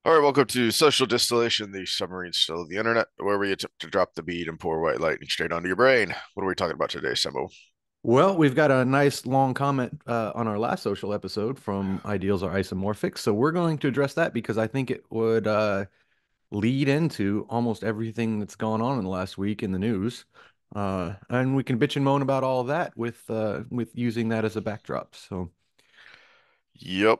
All right, welcome to Social Distillation, the submarine still of the internet, where we attempt to drop the bead and pour white lightning straight onto your brain. What are we talking about today, Sembo? Well, we've got a nice long comment on our last social episode from Ideals Are Isomorphic. So we're going to address that because I think it would lead into almost everything that's gone on in the last week in the news. And we can bitch and moan about all of that with using that as a backdrop. So, Yep.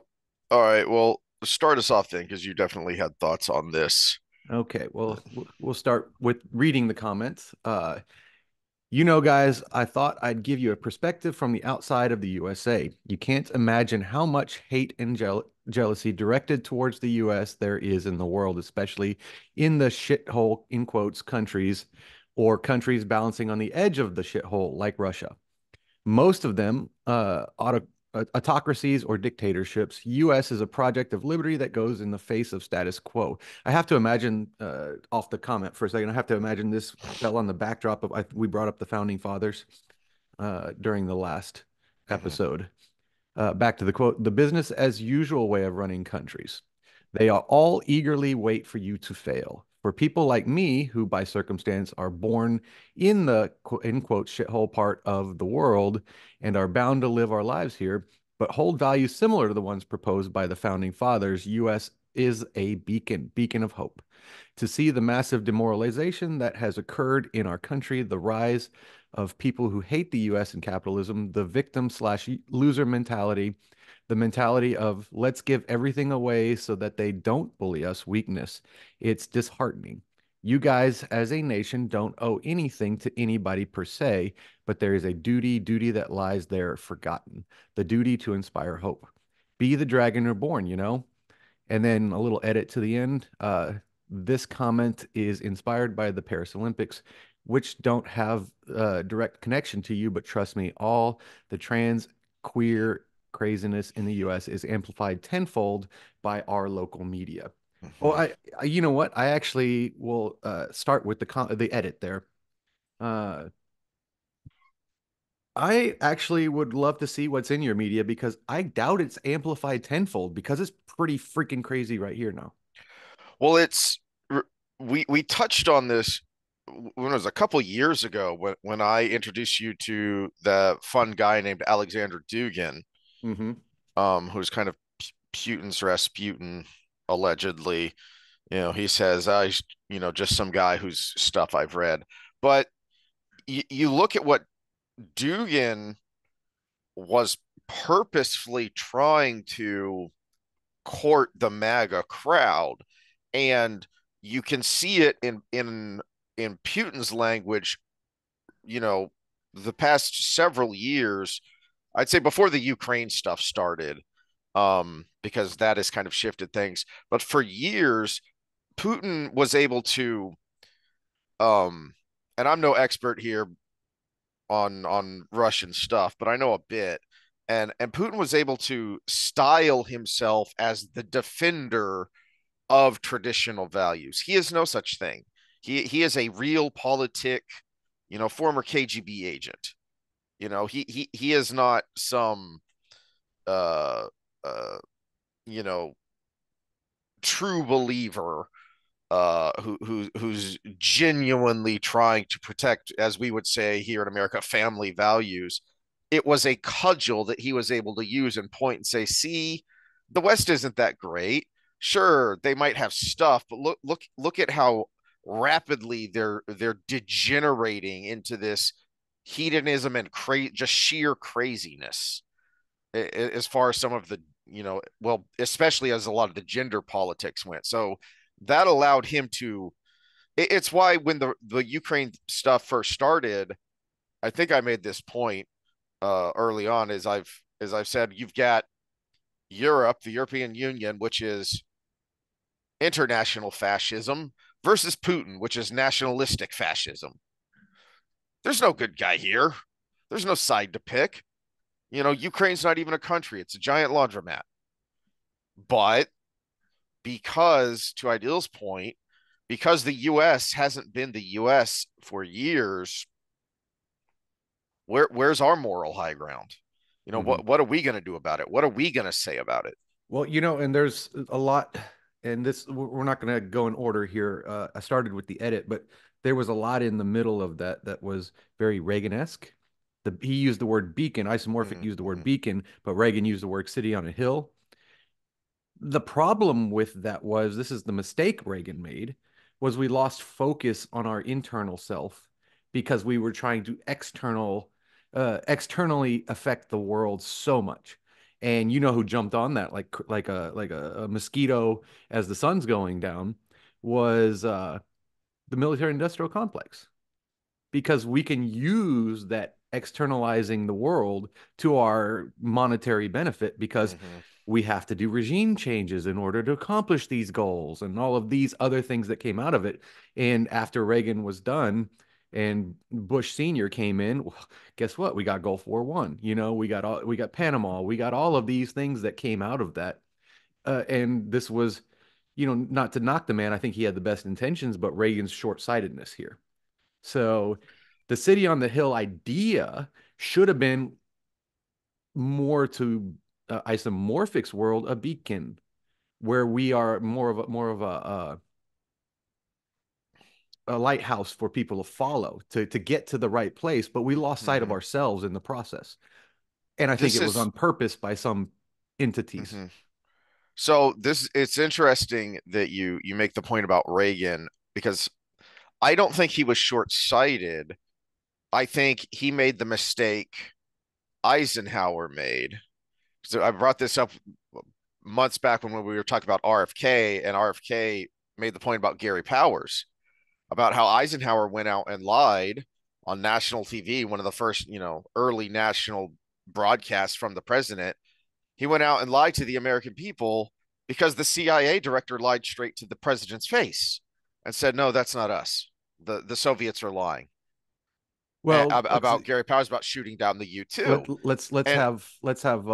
All right, well, start us off then, because you definitely had thoughts on this. okay, well, we'll start with reading the comments. Guys, I thought I'd give you a perspective from the outside of the USA. You can't imagine how much hate and jealousy directed towards the US there is in the world, especially in the shithole, in quotes, countries or countries balancing on the edge of the shithole like Russia. Most of them autocracies or dictatorships. U.S. is a project of liberty that goes in the face of status quo. I have to imagine, off the comment for a second, I have to imagine this fell on the backdrop of, we brought up the founding fathers during the last Mhm. episode. Back to the quote, the business as usual way of running countries. They are all eagerly wait for you to fail. For people like me, who by circumstance are born in the in quote shithole part of the world and are bound to live our lives here, but hold values similar to the ones proposed by the founding fathers, US is a beacon of hope. To see the massive demoralization that has occurred in our country, the rise of people who hate the US and capitalism, the victim slash loser mentality, the mentality of let's give everything away so that they don't bully us, weakness. It's disheartening. You guys, as a nation, don't owe anything to anybody per se, but there is a duty that lies there forgotten, the duty to inspire hope. Be the dragon reborn, you know? And then a little edit to the end. This comment is inspired by the Paris Olympics, which don't have a direct connection to you, but trust me, all the trans queer craziness in the US is amplified tenfold by our local media. Oh, Mhm. you know what? I actually will start with the edit there. Uh, I actually would love to see what's in your media because I doubt it's amplified tenfold because it's pretty freaking crazy right here now. Well, we touched on this when it was a couple years ago when I introduced you to the fun guy named Alexander Dugin, Hmm. who's kind of Putin's Rasputin, allegedly. He says, he's, just some guy whose stuff I've read. But you look at what Dugan was purposefully trying to court the MAGA crowd, and you can see it in Putin's language. You know, the past several years, I'd say before the Ukraine stuff started, because that has kind of shifted things. But for years, Putin was able to, um, and I'm no expert here on Russian stuff, but I know a bit. And Putin was able to style himself as the defender of traditional values. He is no such thing. He is a real politic, former KGB agent. He is not some uh uh you know true believer who's genuinely trying to protect, as we would say here in America, family values. It was a cudgel that he was able to use and point and say, "See, the West isn't that great. Sure, they might have stuff, but look at how rapidly they're degenerating into this hedonism and just sheer craziness." As far as some of the, well, especially as a lot of the gender politics went. So that allowed him to, it's why when the Ukraine stuff first started, I think I made this point early on, as I've said, you've got Europe, the European Union, which is international fascism, versus Putin, which is nationalistic fascism. There's no good guy here. There's no side to pick. Ukraine's not even a country, it's a giant laundromat. But because, to Ideal's point, because the US hasn't been the US for years, where's our moral high ground? Hmm. What are we going to do about it? What are we going to say about it? Well, and there's a lot. and this we're not going to go in order here. I started with the edit, but there was a lot in the middle of that that was very Reagan-esque. He used the word beacon, isomorphic used the word Mm-hmm. beacon, but Reagan used the word city on a hill. The problem with that was this is the mistake Reagan made was we lost focus on our internal self because we were trying to externally affect the world so much. And you know who jumped on that like a mosquito as the sun's going down was the military industrial complex, because we can use that externalizing the world to our monetary benefit because Mm-hmm. we have to do regime changes in order to accomplish these goals and all of these other things that came out of it. And after Reagan was done and Bush Sr. came in, well, guess what? We got Gulf War One. We got Panama. We got all of these things that came out of that. And this was, not to knock the man. I think he had the best intentions, but Reagan's short-sightedness here. So the city on the hill idea should have been more to isomorphic's world a beacon where we are more of a lighthouse for people to follow to get to the right place, but we lost sight of Mm-hmm. ourselves in the process. And I think This it was is on purpose by some entities. mm-hmm. So this it's interesting that you make the point about Reagan because I don't think he was short-sighted. I think he made the mistake Eisenhower made. So I brought this up months back when we were talking about RFK, and RFK made the point about Gary Powers, about how Eisenhower went out and lied on national TV, one of the first, early national broadcasts from the president. He went out and lied to the American people because the CIA director lied straight to the president's face and said, "No, that's not us. The Soviets are lying." Well, About Gary Powers about shooting down the U-2. let's And have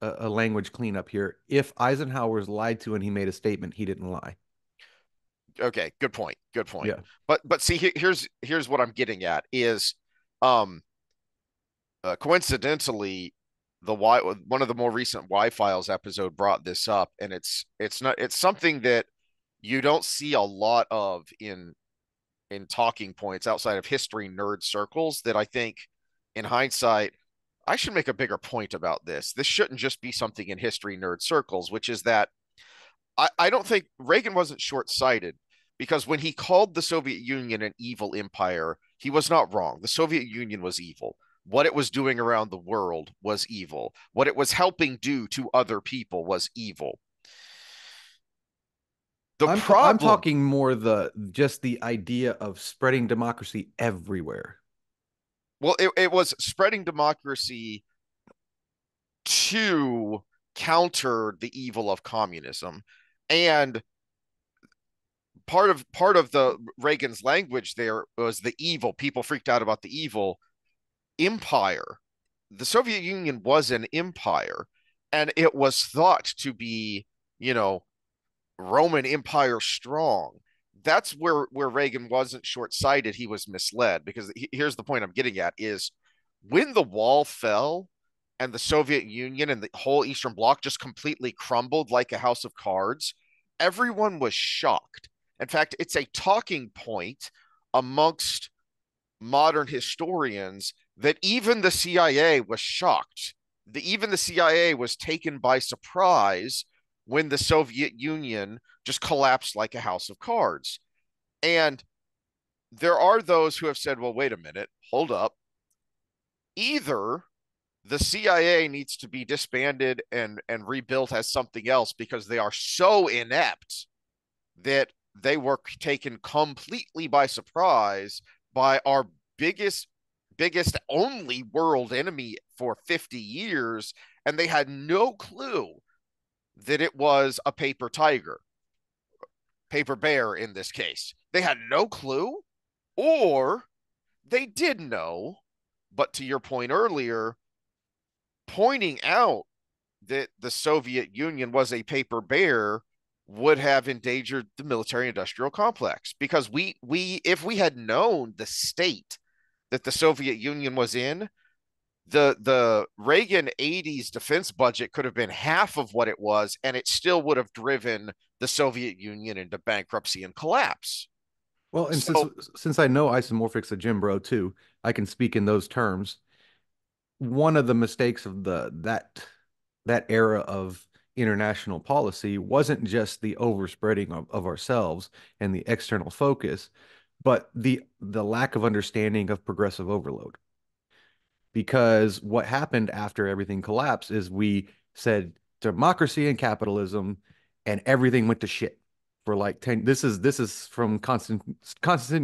a language cleanup here. If Eisenhower's lied to and he made a statement, he didn't lie. okay, good point. Good point. Yeah. But see, here's what I'm getting at is um coincidentally, the Y one of the more recent Y Files episode brought this up, and it's something that you don't see a lot of in talking points outside of history nerd circles. That I think, in hindsight, I should make a bigger point about this. This shouldn't just be something in history nerd circles, which is that I don't think Reagan wasn't short sighted because when he called the Soviet Union an evil empire, he was not wrong. The Soviet Union was evil. What it was doing around the world was evil. What it was helping do to other people was evil. The I'm problem, talking more the just the idea of spreading democracy everywhere. well, it was spreading democracy to counter the evil of communism. And part of the Reagan's language there was the evil. People freaked out about the evil empire. The Soviet Union was an empire, and it was thought to be, you know, Roman Empire strong. That's where Reagan wasn't short-sighted. He was misled because here's the point I'm getting at is when the wall fell and the Soviet Union and the whole Eastern Bloc just completely crumbled like a house of cards, everyone was shocked. In fact, it's a talking point amongst modern historians that even the CIA was shocked. Even the CIA was taken by surprise when the Soviet Union just collapsed like a house of cards. And there are those who have said, well, wait a minute, hold up. Either the CIA needs to be disbanded and rebuilt as something else because they are so inept that they were taken completely by surprise by our biggest only world enemy for 50 years, and they had no clue that it was a paper tiger, paper bear in this case. They had no clue, or they did know, but to your point earlier, pointing out that the Soviet Union was a paper bear would have endangered the military industrial complex because we if we had known the state that the Soviet Union was in, the Reagan 80s defense budget could have been half of what it was, and it still would have driven the Soviet Union into bankruptcy and collapse. Well, and since So, since I know isomorphic's a gym bro too, I can speak in those terms. One of the mistakes of that era of international policy wasn't just the overspreading of ourselves and the external focus, but the lack of understanding of progressive overload. Because what happened after everything collapsed is we said democracy and capitalism, and everything went to shit for like 10. This is from Constant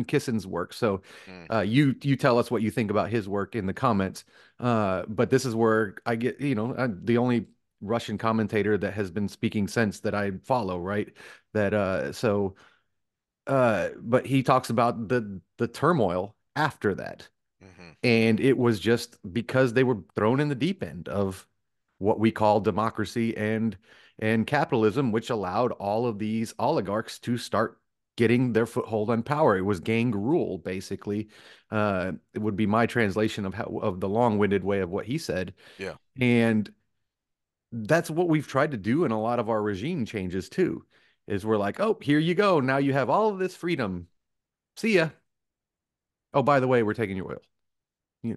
Kissin's work. So mm, you tell us what you think about his work in the comments. But this is where I get, the only Russian commentator that has been speaking since that I follow, right? That so but he talks about the turmoil after that. mhm, And it was just because they were thrown in the deep end of what we call democracy and capitalism, which allowed all of these oligarchs to start getting their foothold on power. It was gang rule, basically. It would be my translation of the long-winded way of what he said. yeah. And that's what we've tried to do in a lot of our regime changes too, is we're like, oh, here you go. Now you have all of this freedom. See ya. Oh, by the way, we're taking your oil.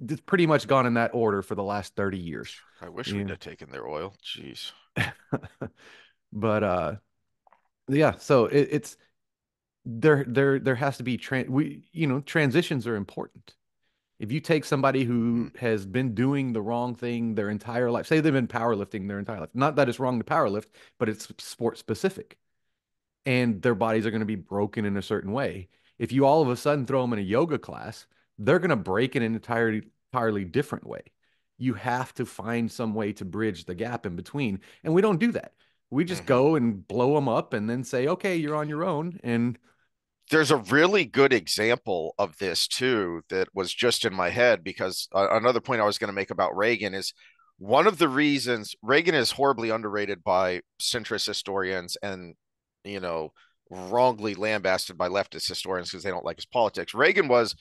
It's pretty much gone in that order for the last 30 years. I wish we'd Yeah. have taken their oil. Jeez. But yeah, so it's there has to be transitions are important. If you take somebody Mm, who has been doing the wrong thing their entire life, say they've been powerlifting their entire life. Not that it's wrong to powerlift, but it's sport specific. And their bodies are going to be broken in a certain way. If you all of a sudden throw them in a yoga class, they're going to break in an entirely different way. You have to find some way to bridge the gap in between. And we don't do that. We just mhm. go and blow them up and then say, okay, you're on your own. And There's a really good example of this too that was just in my head because another point I was going to make about Reagan is one of the reasons Reagan is horribly underrated by centrist historians and, you know, wrongly lambasted by leftist historians because they don't like his politics. Reagan was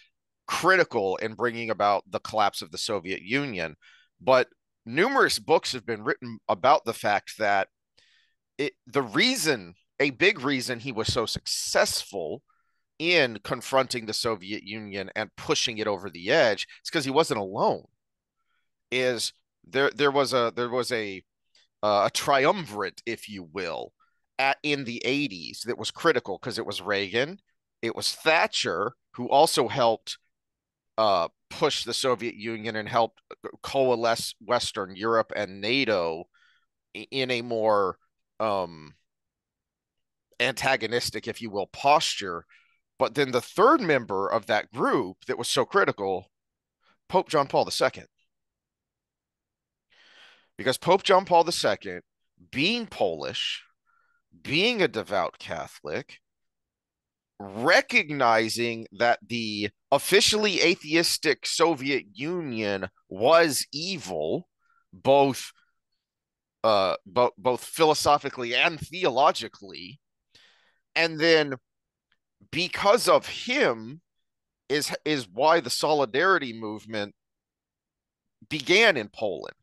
critical in bringing about the collapse of the Soviet Union, but numerous books have been written about the fact that the reason, a big reason he was so successful in confronting the Soviet Union and pushing it over the edge, it's because he wasn't alone. Is there was a triumvirate, if you will, in the 80s that was critical because it was Reagan, it was Thatcher, who also helped push the Soviet Union and helped coalesce Western Europe and NATO in a more um, antagonistic, if you will, posture. But then the third member of that group that was so critical, Pope John Paul II, because Pope John Paul II, being Polish, being a devout Catholic, recognizing that the officially atheistic Soviet Union was evil, both both philosophically and theologically, and then because of him is why the solidarity movement began in Poland.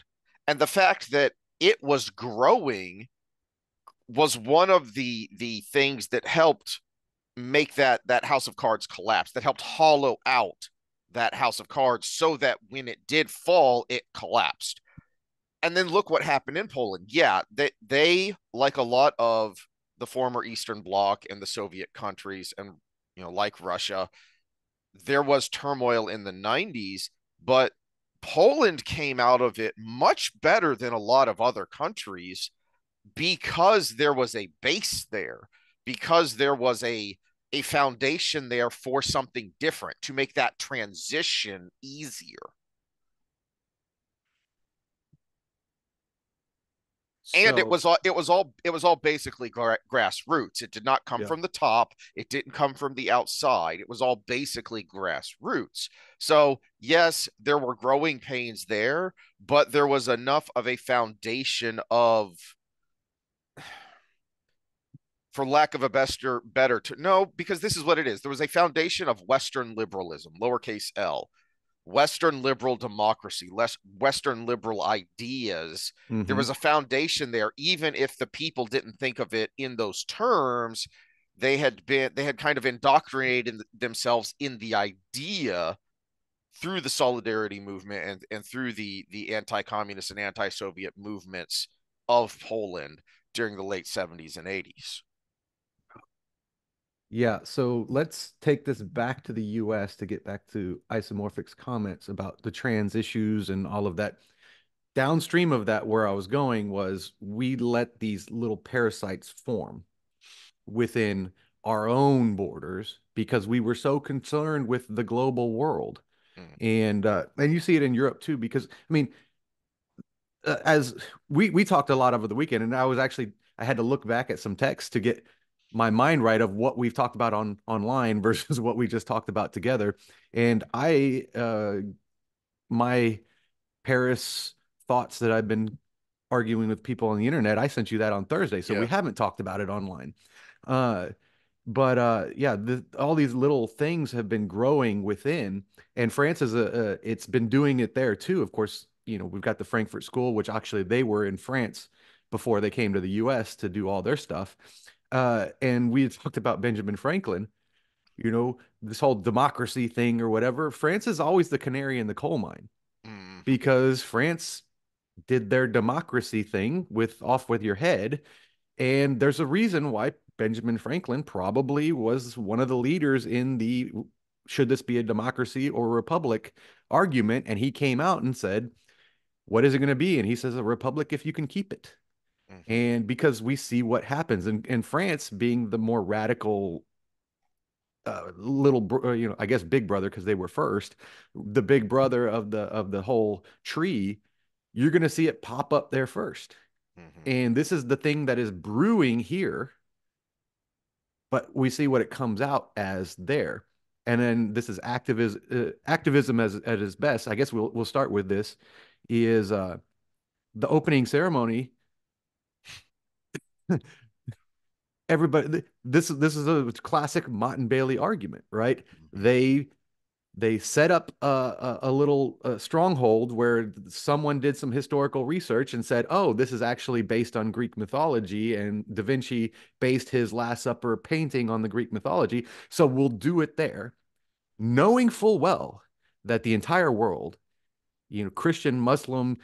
And the fact that it was growing was one of the things that helped make that house of cards collapse, that helped hollow out that house of cards so that when it did fall, it collapsed. And then look what happened in Poland. Yeah, they like a lot of the former Eastern Bloc and the Soviet countries, and like Russia, there was turmoil in the 90s, but Poland came out of it much better than a lot of other countries because there was a base there, because there was a foundation there for something different to make that transition easier. And it so, was all it was all basically grassroots. It did not come yeah. from the top, it didn't come from the outside, it was all basically grassroots. So yes, there were growing pains there, but there was enough of a foundation of, for lack of a better to no, because this is what it is, there was a foundation of Western liberalism, lowercase l, Western liberal democracy, less Western liberal ideas. There Hmm. was a foundation there, even if the people didn't think of it in those terms. They had kind of indoctrinated themselves in the idea through the solidarity movement and through the anti-communist and anti-Soviet movements of Poland during the late 70s and 80s. Yeah, so let's take this back to the US to get back to Isomorphic's comments about the trans issues and all of that. Downstream of that, where I was going was we let these little parasites form within our own borders because we were so concerned with the global world. Mm-hmm. And you see it in Europe too, because I mean, as we talked a lot over the weekend, and I had to look back at some text to get my mind right of what we've talked about on online versus what we just talked about together. And my Paris thoughts that I've been arguing with people on the internet, I sent you that on Thursday, so we Yeah. haven't talked about it online. Uh, but yeah, all these little things have been growing within, and France it's been doing it there too. Of course, we've got the Frankfurt School, which actually they were in France before they came to the U.S. to do all their stuff. And we had talked about Benjamin Franklin, this whole democracy thing or whatever. France is always the canary in the coal mine Mm-hmm. because France did their democracy thing with off with your head, and there's a reason why Benjamin Franklin probably was one of the leaders in the should this be a democracy or a republic argument. And he came out and said, what is it going to be? And he says, a republic if you can keep it. Mm-hmm. And because we see what happens in France being the more radical I guess big brother because they were first, the big brother of the whole tree, you're going to see it pop up there first. Mm-hmm. And this is the thing that is brewing here, but we see what it comes out as there. And then this is activism as at its best. I guess we'll start with this is the opening ceremony. Everybody, this is a classic Mott and Bailey argument, right? Mm-hmm. They set up a little stronghold where someone did some historical research and said, oh, this is actually based on Greek mythology. And Da Vinci based his Last Supper painting on the Greek mythology. So we'll do it there, knowing full well that the entire world, Christian, Muslim,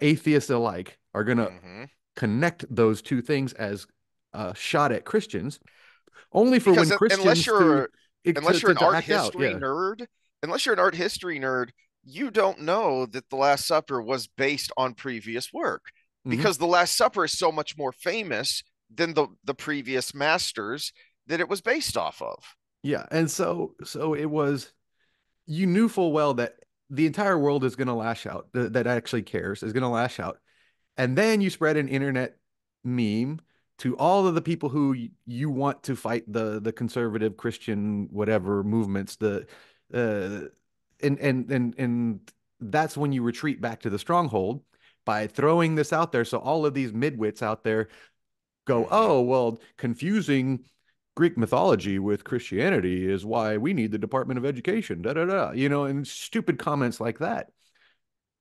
atheists alike, are going to Mm-hmm. connect those two things as a shot at Christians, only for when Because unless Christians you're unless you're an to art act out. history Yeah. nerd, unless you're an art history nerd, you don't know that The Last Supper was based on previous work Hmm. because The Last Supper is so much more famous than the previous masters that it was based off of. Yeah, and so it was you knew full well that the entire world is going to lash out that actually cares is going to lash out. And then you spread an internet meme to all of the people who you want to fight the conservative Christian whatever movements uh and that's when you retreat back to the stronghold by throwing this out there so all of these midwits out there go, Mm-hmm. oh, well, confusing Greek mythology with Christianity is why we need the Department of Education, da da da, and stupid comments like that.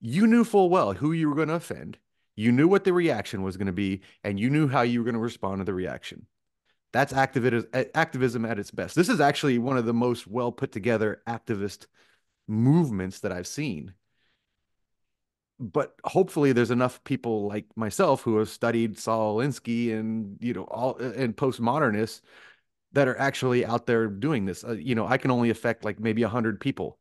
You knew full well who you were going to offend. You knew what the reaction was going to be, and you knew how you were going to respond to the reaction. That's activism at its best. This is actually one of the most well put together activist movements that I've seen. But hopefully there's enough people like myself who have studied Saul Alinsky and all and postmodernists that are actually out there doing this. I can only affect like maybe 100 people,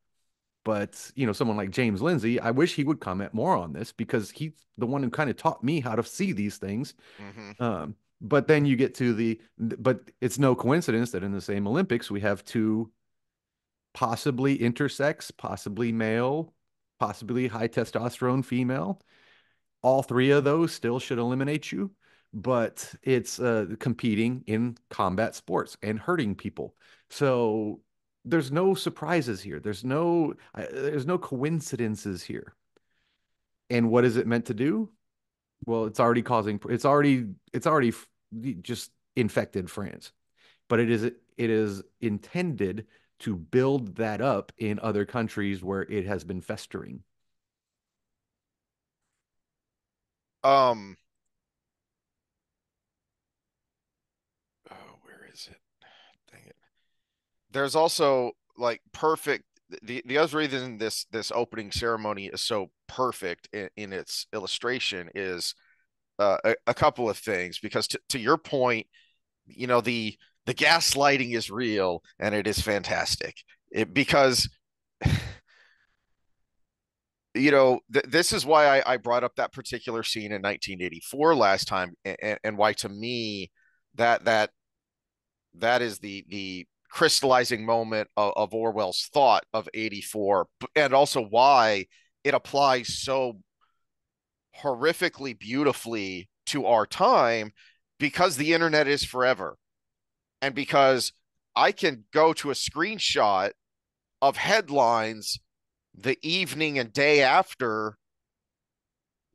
but someone like James Lindsay, I wish he would comment more on this because he's the one who kind of taught me how to see these things. Mm-hmm. But then you get to but it's no coincidence that in the same Olympics we have two possibly intersex, possibly male, possibly high testosterone female. All three of those still should eliminate you, but it's competing in combat sports and hurting people. So there's no surprises here. There's no coincidences here. And what is it meant to do? Well, it's already just infected France, but it is intended to build that up in other countries where it has been festering. Um, oh, where is it? Dang it. There's also like perfect the other reason this opening ceremony is so perfect in its illustration is a couple of things because to your point, you know, the gaslighting is real and it is fantastic. Because you know this is why I brought up that particular scene in 1984 last time, and why to me that that is the crystallizing moment of Orwell's thought of 84, and also why it applies so horrifically beautifully to our time, because the internet is forever, and because I can go to a screenshot of headlines the evening and day after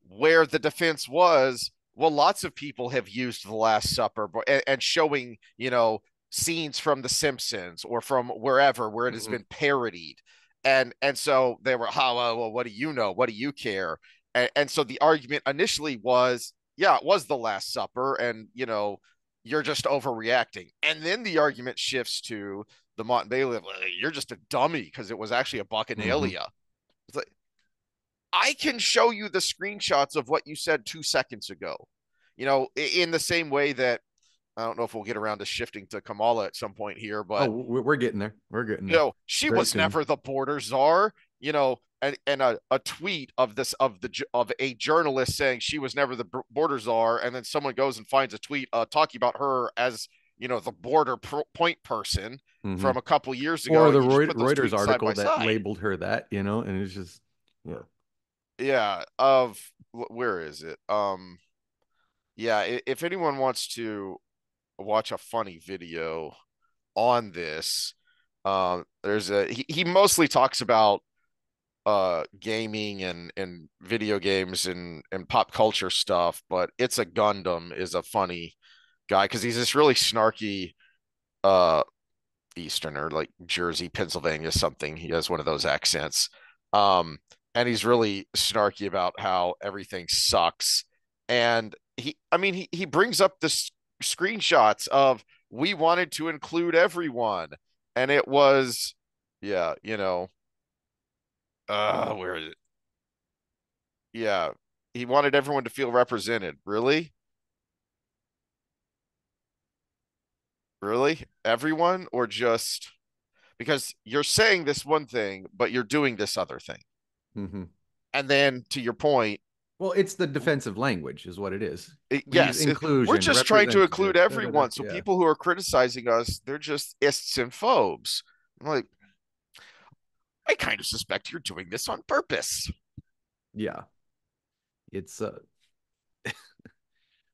where the defense was, well, lots of people have used the Last Supper, and showing, you know, scenes from The Simpsons or from wherever where it has Mhm. been parodied, and so they were, how, well, what do you know? What do you care? And so the argument initially was, yeah, it was the Last Supper, and you know, you're just overreacting. And then the argument shifts to the Mont Bailey, you're just a dummy because it was actually a Mhm. bacchanalia. It's like, I can show you the screenshots of what you said 2 seconds ago. You know, in the same way that I don't know if we'll get around to shifting to Kamala at some point here, Oh, but we're getting there. We're getting you there know, she very was soon. never the border czar. You know, and a tweet of this of a journalist saying she was never the border czar, and then someone goes and finds a tweet talking about her as, you know, the border point person Hmm. from a couple years Or ago, the and you just put those Reuters tweets side article by that side. labeled her that, and it's just, yeah. Yeah, of where is it? Yeah, if anyone wants to watch a funny video on this, there's he mostly talks about gaming and video games and pop culture stuff, but It's a Gundam is a funny guy because he's this really snarky uh Easterner, like Jersey, Pennsylvania, something. He has one of those accents. Um, and he's really snarky about how everything sucks. And I mean, he brings up the screenshots of, we wanted to include everyone. And it was, yeah, you know, where is it? Yeah, he wanted everyone to feel represented. Really? Really? Everyone? Or just because you're saying this one thing, but you're doing this other thing? Hmm. And then to your point, Well, it's the defensive language, is what it is. We use yes, we're inclusion, just trying to representative. include Da, da, da. everyone. So Yeah, people who are criticizing us, they're just ists and phobes. I'm like, I kind of suspect you're doing this on purpose. yeah. It's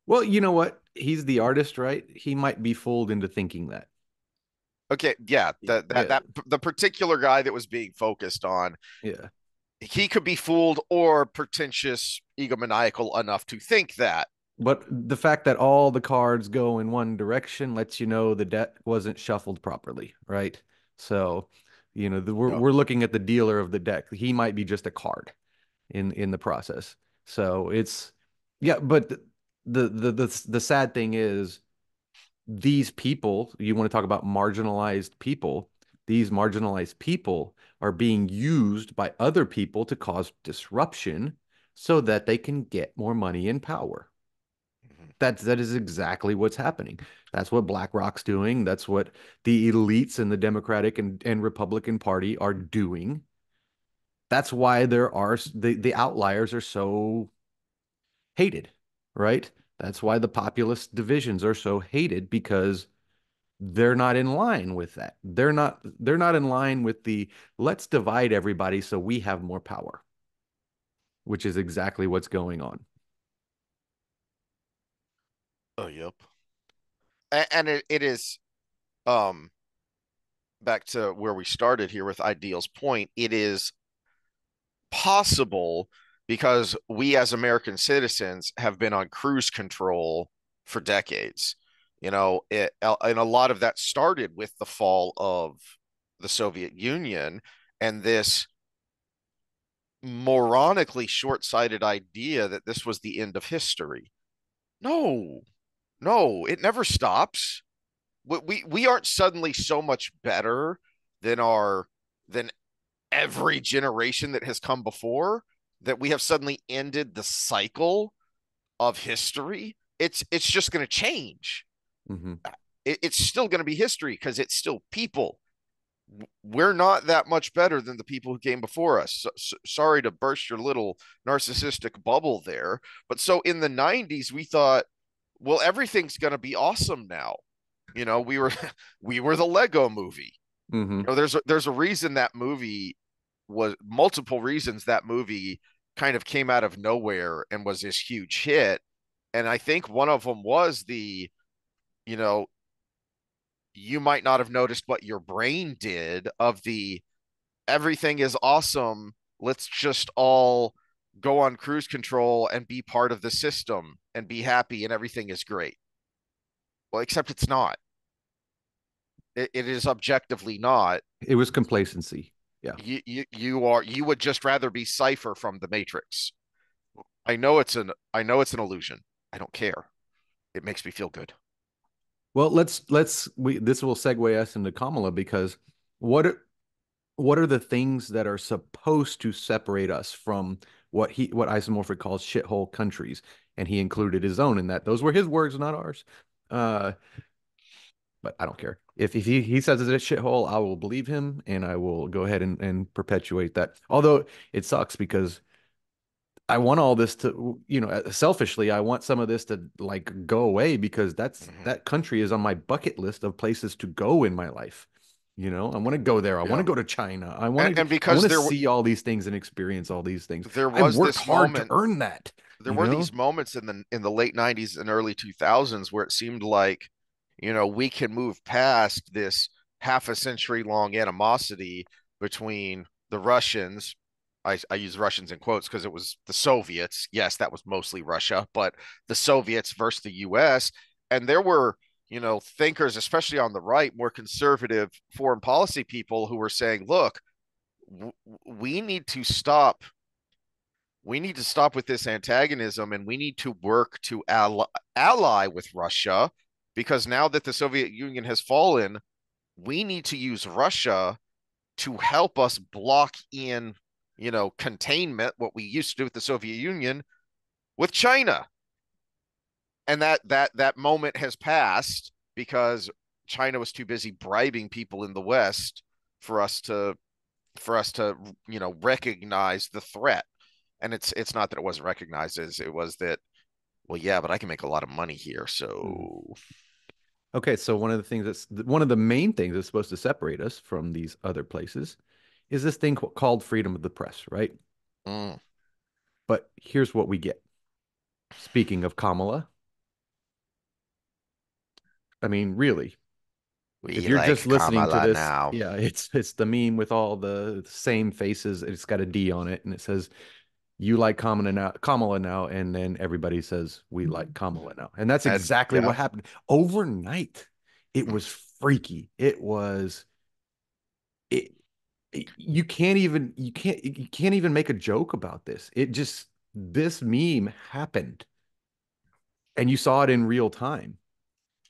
well, you know what? He's the artist, right? He might be fooled into thinking that. Okay, yeah, Yeah, that the particular guy that was being focused on, yeah. he could be fooled or pretentious, egomaniacal enough to think that. But the fact that all the cards go in one direction lets you know the deck wasn't shuffled properly, right? So, we're Yep. we're looking at the dealer of the deck. He might be just a card in the process. So it's yeah, but the sad thing is these people, you want to talk about marginalized people, these marginalized people are being used by other people to cause disruption so that they can get more money and power. Mhm. That is exactly what's happening. That's what BlackRock's doing. That's what the elites in the Democratic and Republican Party are doing. That's why the outliers are so hated, right? That's why the populist divisions are so hated because they're not in line with that. They're not in line with the let's divide everybody so we have more power, which is exactly what's going on. Oh, yep. And it is, um back to where we started here with Ideal's point, it is possible because we as American citizens have been on cruise control for decades. You know, and a lot of that started with the fall of the Soviet Union, and this moronically short-sighted idea that this was the end of history. No, no, it never stops. We aren't suddenly so much better than our than every generation that has come before that we have suddenly ended the cycle of history. It's just going to change. Hmm. It's still going to be history because it's still people. We're not that much better than the people who came before us. Sorry to burst your little narcissistic bubble there, but so in the 90s we thought, well, everything's going to be awesome now. We were we were the Lego movie. Hmm. There's a reason that movie was multiple reasons that movie kind of came out of nowhere and was this huge hit. And I think one of them was you know, you might not have noticed what your brain did of the everything is awesome. Let's just all go on cruise control and be part of the system and be happy and everything is great. Well, except it's not. It is objectively not. It was complacency. Yeah. You would just rather be Cypher from the Matrix. I know it's an illusion. I don't care. It makes me feel good. Well, let's we this will segue us into Kamala because what are, what are the things that are supposed to separate us from what Isomorphic calls shithole countries? And he included his own in that. Those were his words, not ours. Uh, but I don't care. If he says it's a shithole, I will believe him and I will go ahead and perpetuate that. Although it sucks because I want all this to, selfishly, I want some of this to like go away because Mhm. that country is on my bucket list of places to go in my life. I want to go there. I want to Yeah, go to China. and I want because to see all these things and experience all these things. there I've was worked this hard to moment, earn that, there you were know? these moments in the late 90s and early 2000s where it seemed like, we can move past this half a century long animosity between the Russians. I use Russians in quotes because it was the Soviets. Yes, that was mostly Russia, but the Soviets versus the US. And there were, thinkers, especially on the right, more conservative foreign policy people who were saying, look, we need to stop with this antagonism and we need to work to ally with Russia because now that the Soviet Union has fallen, we need to use Russia to help us block in, containment, what we used to do with the Soviet Union with China. And that moment has passed because China was too busy bribing people in the West for us to recognize the threat. And it's not that it wasn't recognized as it was that, well, yeah, but I can make a lot of money here. Mhm. So, Okay, so one of the main things that's supposed to separate us from these other places is this thing called freedom of the press, right? mm, But here's what we get. Speaking of Kamala, I mean, really, if we you're just like listening to Kamala this, now. yeah, it's the meme with all the same faces. It's got a D on it, and it says you like Kamala now, and then everybody says we like Kamala now, and that's And exactly yeah, what happened overnight. It mm, was freaky. It. You can't even make a joke about this. This meme happened, and you saw it in real time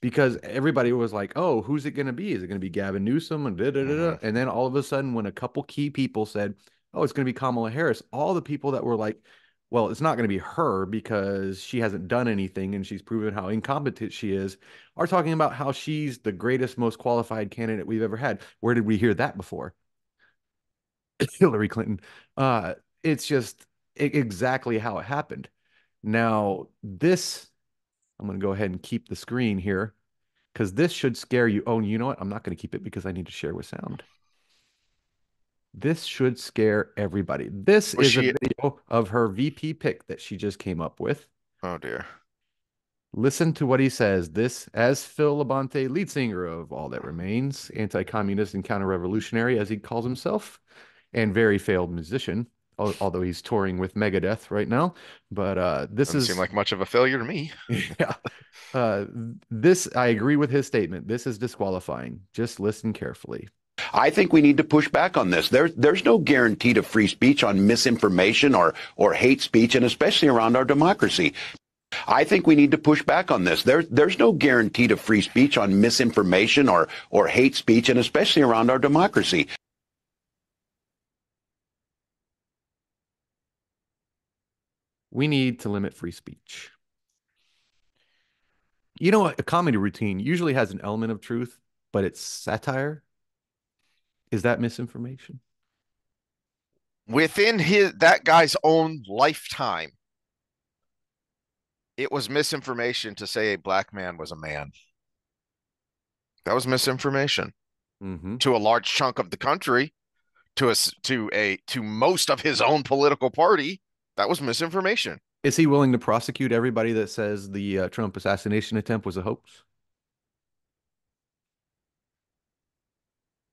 because everybody was like, "Oh, who's it going to be? Is it going to be Gavin Newsom?" And da, da, da, da. mhm, And then all of a sudden, when a couple key people said, "Oh, it's going to be Kamala Harris," all the people that were like, "Well, it's not going to be her because she hasn't done anything and she's proven how incompetent she is," are talking about how she's the greatest, most qualified candidate we've ever had. Where did we hear that before? Hillary Clinton. Uh, it's just exactly how it happened. Now, I'm going to go ahead and keep the screen here because this should scare you. Oh, you know what? I'm not going to keep it because I need to share with sound. This should scare everybody. This was is a she? video of her VP pick that she just came up with. Oh dear. Listen to what he says. This, as Phil Labonte, lead singer of All That Remains, anti-communist and counter-revolutionary, as he calls himself, and very failed musician, although he's touring with Megadeth right now. But this Doesn't seem is, like much of a failure to me. yeah, uh, this, I agree with his statement. This is disqualifying. Just listen carefully. I think we need to push back on this. There's no guarantee to free speech on misinformation or hate speech, and especially around our democracy. I think we need to push back on this. There's no guarantee to free speech on misinformation or hate speech, and especially around our democracy. We need to limit free speech. You know, a comedy routine usually has an element of truth, but it's satire. Is that misinformation? Within his that guy's own lifetime, it was misinformation to say a black man was a man. That was misinformation Mm-hmm. to a large chunk of the country, to most of his own political party. That was misinformation. Is he willing to prosecute everybody that says the Trump assassination attempt was a hoax?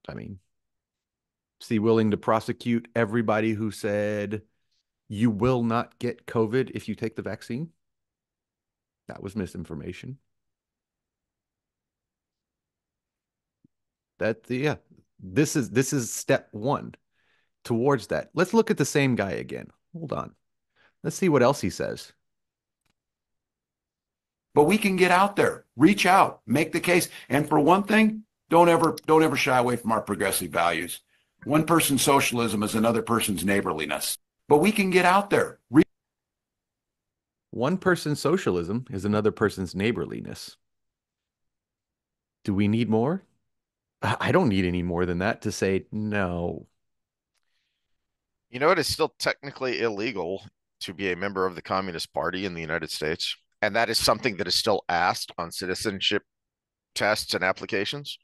I mean, is he willing to prosecute everybody who said you will not get COVID if you take the vaccine? That was misinformation. That yeah, this is step one towards that. Let's look at the same guy again. Hold on. Let's see what else he says. But we can get out there, reach out, make the case. And for one thing, don't ever shy away from our progressive values. One person's socialism is another person's neighborliness. But we can get out there. One person's socialism is another person's neighborliness. Do we need more? I don't need any more than that to say no. You know, it is still technically illegal to be a member of the Communist Party in the United States. And that is something that is still asked on citizenship tests and applications.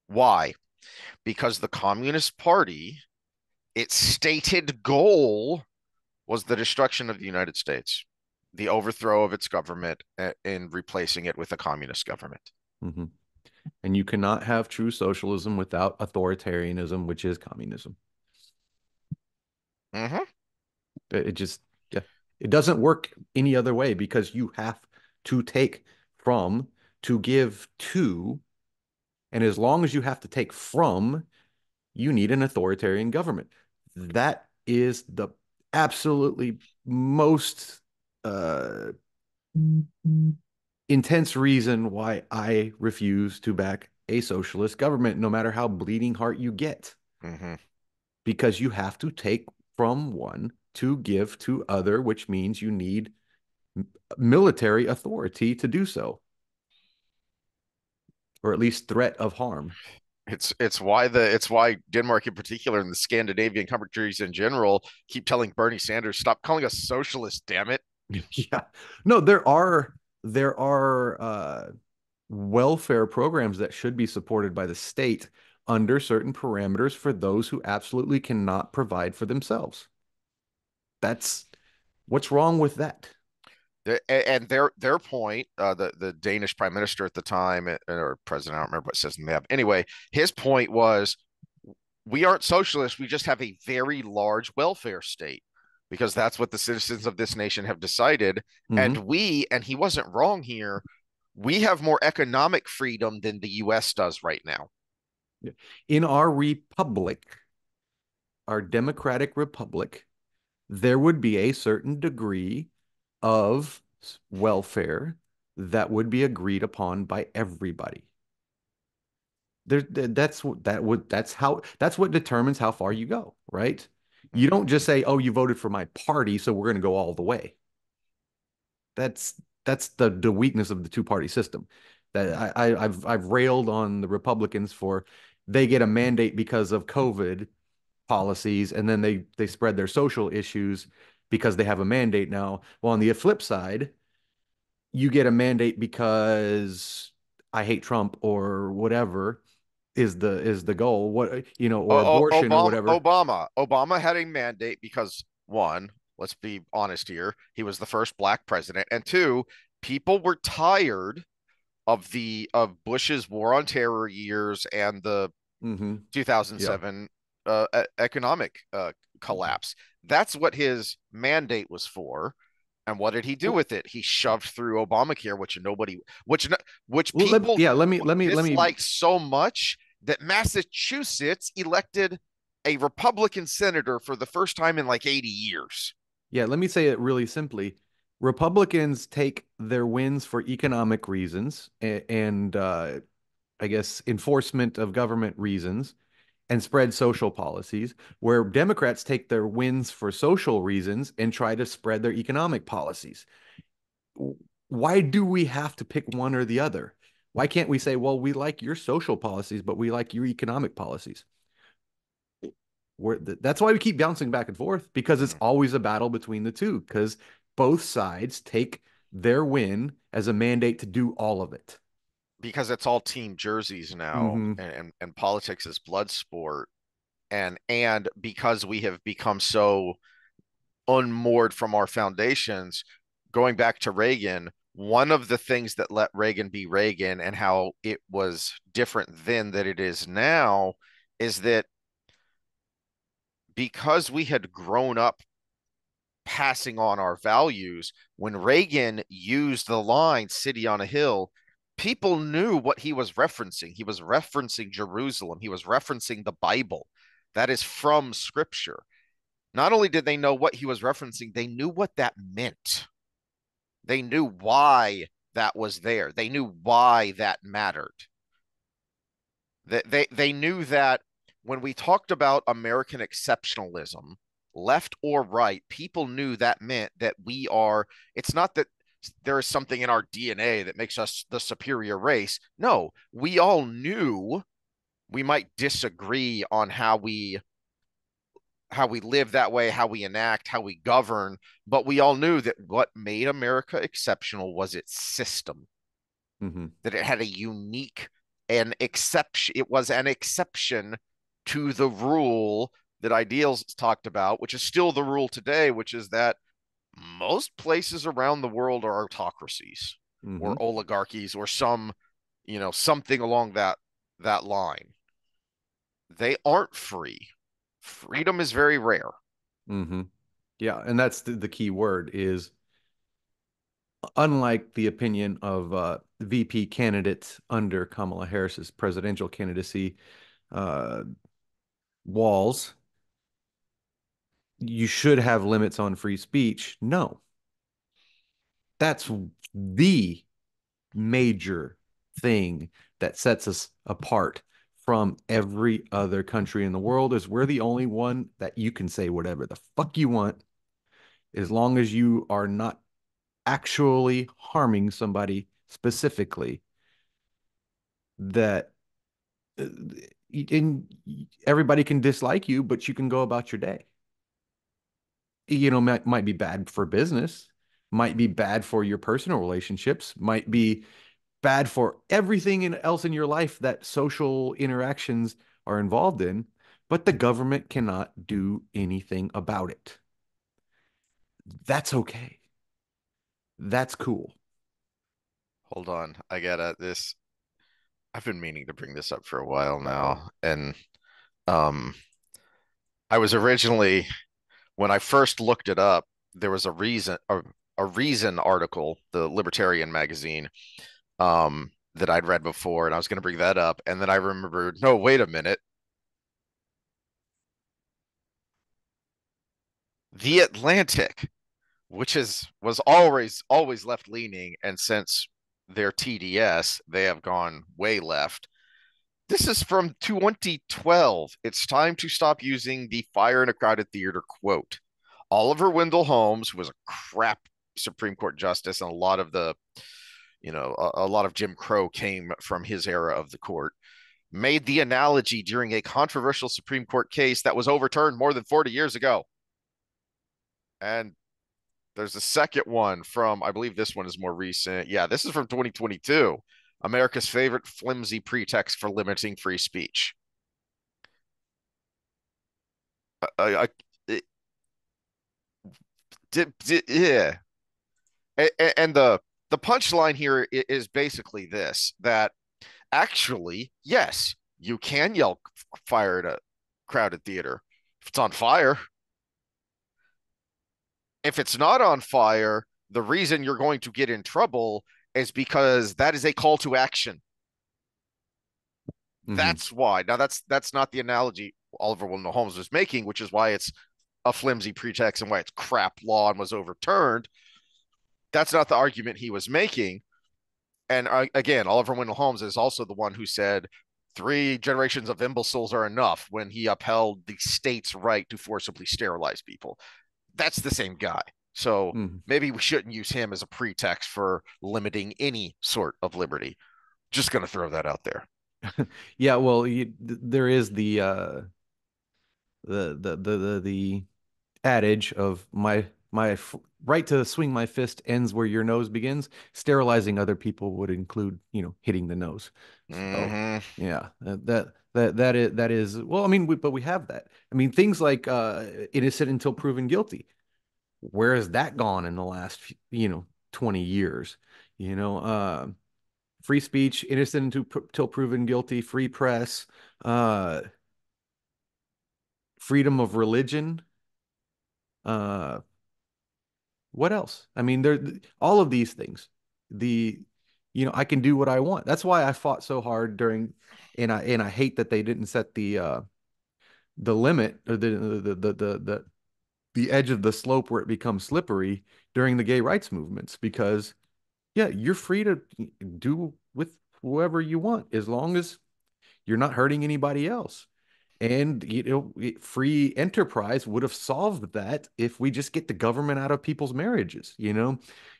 Why? Because the Communist Party, its stated goal was the destruction of the United States, the overthrow of its government, and replacing it with a communist government. Mhm. And you cannot have true socialism without authoritarianism, which is communism. Mm-hmm. It just, yeah, it doesn't work any other way because you have to take from to give to. And as long as you have to take from, you need an authoritarian government. That is the absolutely most uh, intense reason why I refuse to back a socialist government, no matter how bleeding heart you get, Mm-hmm. because you have to take from one to give to other, which means you need military authority to do so, or at least threat of harm. It's why Denmark in particular and the Scandinavian countries in general keep telling Bernie Sanders, stop calling us socialists, damn it. Yeah. No, there are welfare programs that should be supported by the state under certain parameters for those who absolutely cannot provide for themselves. That's what's wrong with that? And their point, the Danish prime minister at the time, or president, I don't remember what system they have. Anyway, his point was, we aren't socialists. We just have a very large welfare state because that's what the citizens of this nation have decided. Hmm. And he wasn't wrong here. We have more economic freedom than the U.S. does right now. In our republic, our democratic republic, there would be a certain degree of welfare that would be agreed upon by everybody. That's what determines how far you go, right? You Mm-hmm. don't just say, "Oh, you voted for my party, so we're going to go all the way." That's that's the weakness of the two-party system. That I've railed on the Republicans for they get a mandate because of COVID policies, and then they spread their social issues because they have a mandate now. Well, on the flip side, you get a mandate because I hate Trump or whatever is the goal, what or abortion or whatever. Obama had a mandate because one, let's be honest here, he was the first black president, and two, people were tired of Bush's war on terror years and the Hmm. Yeah. 2007 economic collapse. That's what his mandate was for. And what did he do Well, with it? He shoved through Obamacare, which nobody, which let me people yeah, let me disliked so much that Massachusetts elected a Republican senator for the first time in like 80 years. Yeah, let me say it really simply. Republicans take their wins for economic reasons and I guess enforcement of government reasons and spread social policies, where Democrats take their wins for social reasons and try to spread their economic policies. Why do we have to pick one or the other? Why can't we say, well, we like your social policies, but we like your economic policies? That's why we keep bouncing back and forth, because it's always a battle between the two, because both sides take their win as a mandate to do all of it. Because it's all team jerseys now, Mm-hmm. and politics is blood sport, and because we have become so unmoored from our foundations, going back to Reagan, one of the things that let Reagan be Reagan and how it was different then than it is now is that because we had grown up passing on our values, when Reagan used the line city on a hill, people knew what he was referencing. He was referencing Jerusalem, he was referencing the Bible. That is from scripture. Not only did they know what he was referencing, they knew what that meant. They knew why that was there. They knew why that mattered. They knew that when we talked about American exceptionalism, left or right, people knew that meant that we are, it's not that there is something in our DNA that makes us the superior race. No, we all knew we might disagree on how we live that way, how we enact, how we govern, but we all knew that what made America exceptional was its system, Mm-hmm. that it had a unique an exception. It was an exception to the rule that Ideals talked about, which is still the rule today, which is that most places around the world are autocracies Mm-hmm. or oligarchies or something along that line. They aren't free. Freedom is very rare. Mm-hmm. Yeah, and that's the key word is, unlike the opinion of VP candidates under Kamala Harris's presidential candidacy, uh, Walls, you should have limits on free speech. No, that's the major thing that sets us apart from every other country in the world, is we're the only one that you can say whatever the fuck you want, as long as you are not actually harming somebody specifically, that and everybody can dislike you, but you can go about your day. Might be bad for business, might be bad for your personal relationships, might be bad for everything else in your life that social interactions are involved in, but the government cannot do anything about it. That's okay. That's cool. Hold on. I gotta this. I've been meaning to bring this up for a while now. And um I was originally, when I first looked it up, there was a reason article, the Libertarian magazine, that I'd read before, and I was going to bring that up, and then I remembered, no, wait a minute. The Atlantic, which was always left leaning, and since their TDS, they have gone way left. This is from 2012. It's time to stop using the fire in a crowded theater quote. Oliver Wendell Holmes, who was a crap Supreme Court justice, and a lot of Jim Crow came from his era of the court, made the analogy during a controversial Supreme Court case that was overturned more than 40 years ago. And there's a second one from, I believe this one is more recent. Yeah, this is from 2022. America's favorite flimsy pretext for limiting free speech. I, I, yeah. And the punchline here is basically this: that actually, yes, you can yell fire at a crowded theater if it's on fire. If it's not on fire, the reason you're going to get in trouble is because that is a call to action. Hmm. That's why. Now that's not the analogy Oliver Wendell Holmes was making, which is why it's a flimsy pretext and why it's crap law and was overturned. That's not the argument he was making. And again, Oliver Wendell Holmes is also the one who said 3 generations of imbeciles are enough when he upheld the state's right to forcibly sterilize people. That's the same guy. So Hmm. maybe we shouldn't use him as a pretext for limiting any sort of liberty. Just going to throw that out there. Yeah, well, there is the adage of my right to swing my fist ends where your nose begins. Sterilizing other people would include, hitting the nose. So Mm-hmm. yeah, that is well. I mean, but we have that. I mean, things like innocent until proven guilty. Where has that gone in the last 20 years? You know, free speech, innocent until proven guilty, free press, uh, freedom of religion. Uh, what else? I mean, there all of these things. The I can do what I want. That's why I fought so hard and I hate that they didn't set the limit or the edge of the slope where it becomes slippery during the gay rights movements because yeah, you're free to do with whoever you want as long as you're not hurting anybody else. And free enterprise would have solved that if we just get the government out of people's marriages.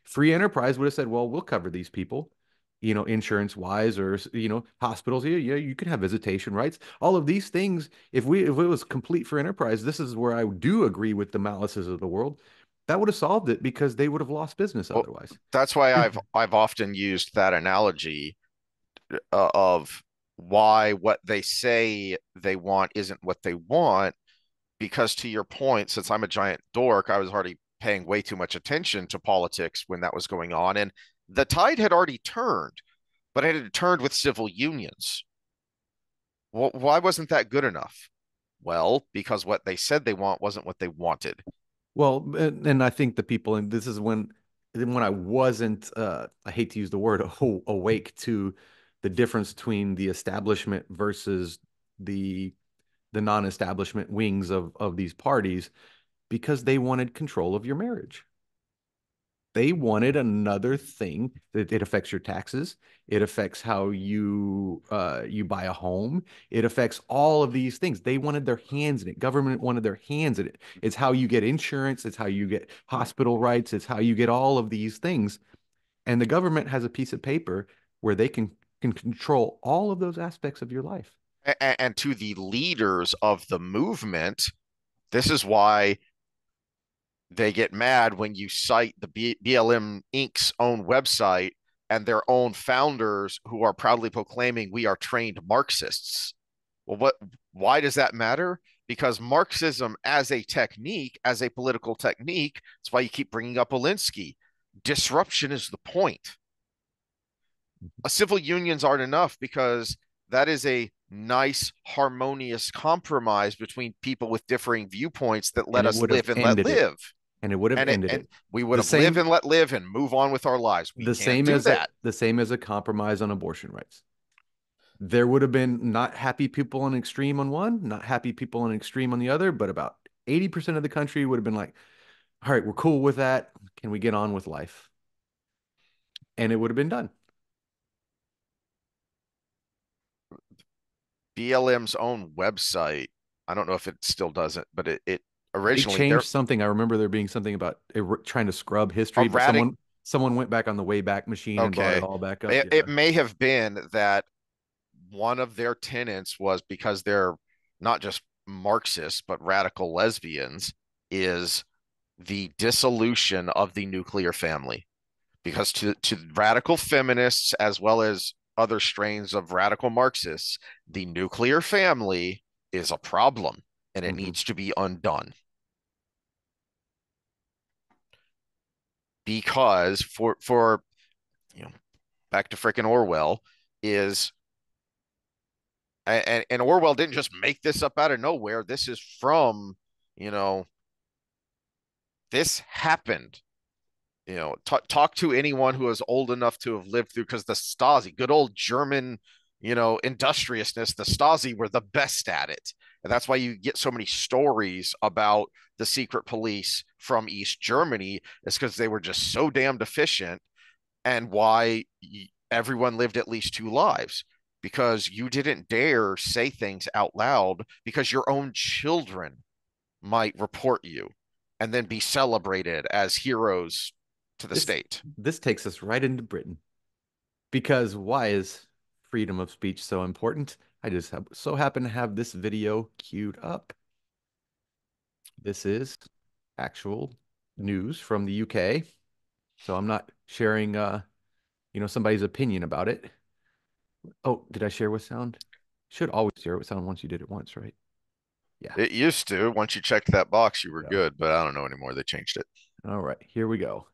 Free enterprise would have said, "Well, we'll cover these people, insurance wise, or hospitals. Yeah, yeah, you can have visitation rights. All of these things. If it was complete for enterprise, this is where I do agree with the Malices of the world. That would have solved it because they would have lost business Well, otherwise." that's why I've often used that analogy of why what they say they want isn't what they want. Because to your point, since I'm a giant dork, I was already paying way too much attention to politics when that was going on, and the tide had already turned, but it had turned with civil unions. Well, why wasn't that good enough? Well, because what they said they want wasn't what they wanted. Well, and I think the people, and this is when I wasn't, I hate to use the word awake to the difference between the establishment versus the the non-establishment wings of these parties because they wanted control of your marriage. They wanted another thing. It affects your taxes. It affects how you buy a home. It affects all of these things. They wanted their hands in it. Government wanted their hands in it. It's how you get insurance. It's how you get hospital rights. It's how you get all of these things. And the government has a piece of paper where they can control all of those aspects of your life. And to the leaders of the movement, this is why they get mad when you cite the BLM Inc.'s own website and their own founders who are proudly proclaiming we are trained Marxists. Well, why does that matter? Because Marxism as a technique, as a political technique, that's why you keep bringing up Alinsky. Disruption is the point. Civil unions aren't enough because that is a nice, harmonious compromise between people with differing viewpoints that And let it us would have live and let ended it. live. And it would have ended And it. we would The have lived same and let live and move on with our lives. We the can't same do as a that. the same as a compromise on abortion rights. There would have been not happy people on extreme on one, not happy people on extreme on the other, but about 80% of the country would have been like, all right, we're cool with that. Can we get on with life? And it would have been done. BLM's own website, I don't know if it still does it, but it They originally they're changed something. I remember there being something about trying to scrub history, but erratic. someone went back on the Wayback Machine and brought it Okay. all back up. It Yeah. may have been that one of their tenets was because they're not just Marxists, but radical lesbians, is the dissolution of the nuclear family. Because to radical feminists, as well as other strains of radical Marxists, the nuclear family is a problem and it Hmm. needs to be undone. Because for you know, back to frickin' Orwell, is and Orwell didn't just make this up out of nowhere. This is from, you know, this happened. Talk to anyone who is old enough to have lived through, because the Stasi, good old German, industriousness, the Stasi were the best at it. And that's why you get so many stories about the secret police from East Germany, is because they were just so damned efficient, and why everyone lived at least two lives, because you didn't dare say things out loud because your own children might report you and then be celebrated as heroes to the This state. this takes us right into Britain. Because why is freedom of speech so important? I just so happen to have this video queued up. This is actual news from the UK. So I'm not sharing somebody's opinion about it. Oh, did I share with sound? Should always share with sound once you did it once, right? Yeah. It used to. Once you checked that box, you were Yeah. good, but I don't know anymore. They changed it. All right, here we go.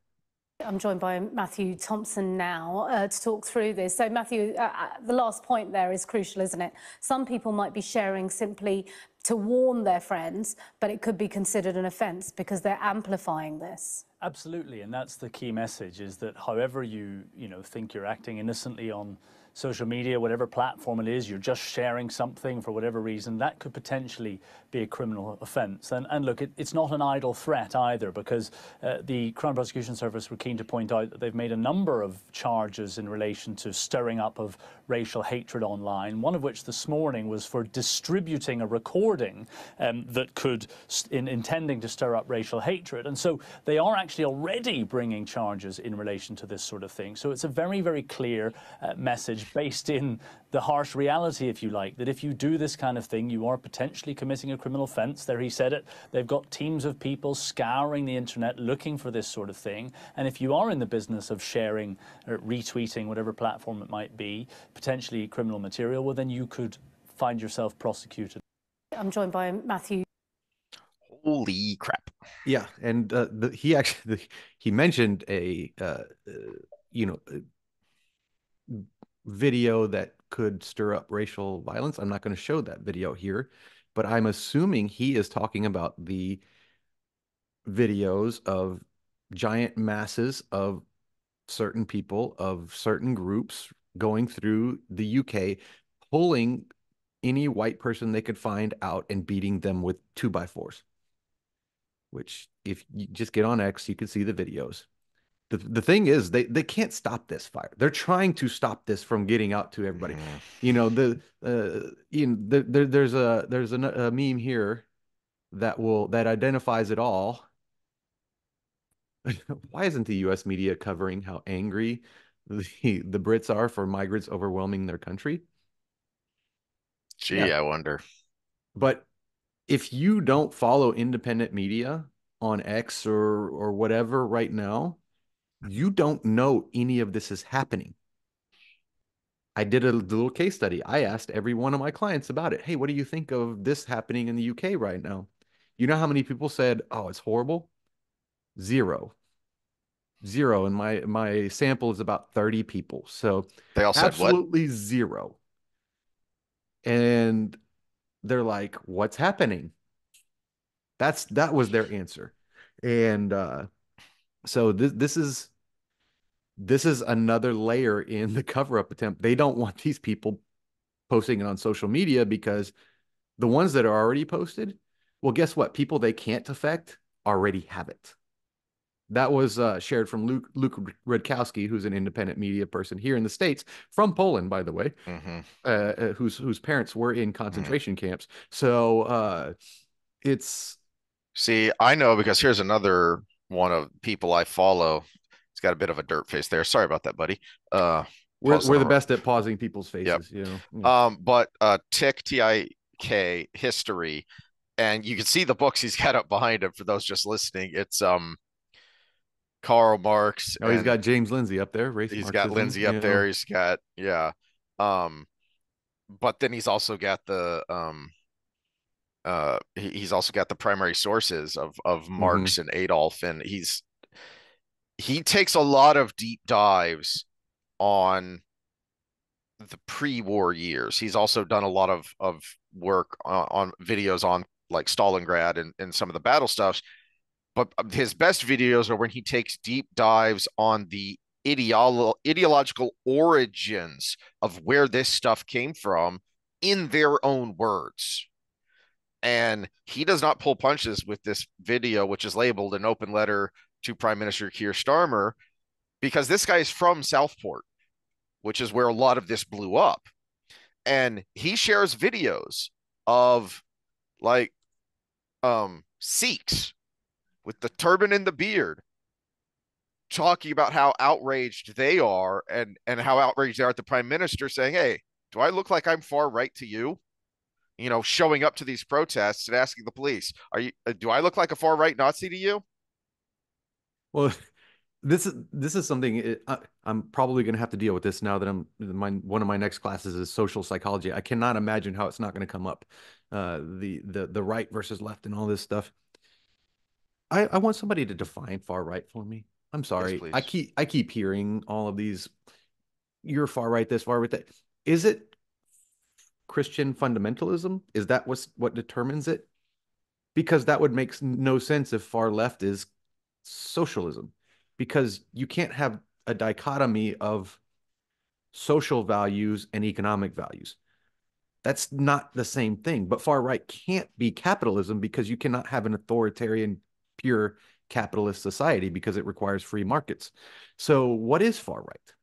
I'm joined by Matthew Thompson now to talk through this. So, Matthew, the last point there is crucial, isn't it? Some people might be sharing simply to warn their friends, but it could be considered an offence because they're amplifying this. Absolutely, and that's the key message, is that however you think you're acting innocently on social media, whatever platform it is, you're just sharing something for whatever reason, that could potentially be a criminal offence. And look, it's not an idle threat either, because the Crown Prosecution Service were keen to point out that they've made a number of charges in relation to stirring up of racial hatred online, one of which this morning was for distributing a recording that could, intending to stir up racial hatred. And so they are actually already bringing charges in relation to this sort of thing. So it's a very, very clear message based in the harsh reality, if you like, that if you do this kind of thing, you are potentially committing a criminal offence. There he said it. They've got teams of people scouring the internet looking for this sort of thing. And if you are in the business of sharing or retweeting, whatever platform it might be, potentially criminal material, well, then you could find yourself prosecuted. I'm joined by Matthew. Holy crap. Yeah, and he mentioned a video that could stir up racial violence. I'm not going to show that video here, but I'm assuming he is talking about the videos of giant masses of certain people, of certain groups going through the UK, pulling any white person they could find out and beating them with 2x4s. Which, if you just get on X, you can see the videos. The thing is, they can't stop this fire. They're trying to stop this from getting out to everybody. There's a meme here that identifies it all. Why isn't the U.S. media covering how angry the Brits are for migrants overwhelming their country? Gee, Yeah. I wonder. But if you don't follow independent media on X or whatever right now, you don't know any of this is happening. I did a little case study. I asked every one of my clients about it. Hey, what do you think of this happening in the UK right now? You know how many people said, "Oh, it's horrible"? Zero. Zero. And my sample is about 30 people. So They all said what? absolutely zero. And they're like, "What's happening?" That was their answer. And so this is another layer in the cover-up attempt. They don't want these people posting it on social media, because the ones that are already posted, well, guess what? People they can't affect already have it. That was shared from Luke Rudkowski, who's an independent media person here in the States, from Poland, by the way, whose parents were in concentration camps. So it's... See, I know, because here's another one of people I follow. He's got a bit of a dirt face there. Sorry about that, buddy. We're the best at pausing people's faces, Yep. Yeah. But Tik history, and you can see the books he's got up behind him for those just listening. It's Karl Marx. Oh, he's got James Lindsay up there. Race He's Marxism, got Lindsay up there. He's got, yeah. But then he's also got the he's also got the primary sources of Marx and Adolf, and he takes a lot of deep dives on the pre-war years. He's also done a lot of work on videos on like Stalingrad and some of the battle stuffs. But his best videos are when he takes deep dives on the ideological origins of where this stuff came from in their own words. And he does not pull punches with this video, which is labeled an open letter to Prime Minister Keir Starmer, because this guy is from Southport, which is where a lot of this blew up. And he shares videos of like Sikhs with the turban and the beard talking about how outraged they are and how outraged they are at the prime minister, saying, "Hey, do I look like I'm far right to you?" Showing up to these protests and asking the police, do I look like a far right Nazi to you?" Well, this is something I'm probably going to have to deal with this now that one of my next classes is social psychology. I cannot imagine how it's not going to come up, the right versus left and all this stuff. I want somebody to define far right for me. I'm Yes, sorry. I please. keep I keep hearing all of these. You're far right this, far right that. Is it Christian fundamentalism? Is that what determines it? Because that would make no sense if far left is socialism, because you can't have a dichotomy of social values and economic values. That's not the same thing. But far right can't be capitalism, because you cannot have an authoritarian, pure capitalist society, because it requires free markets. So, what is far right?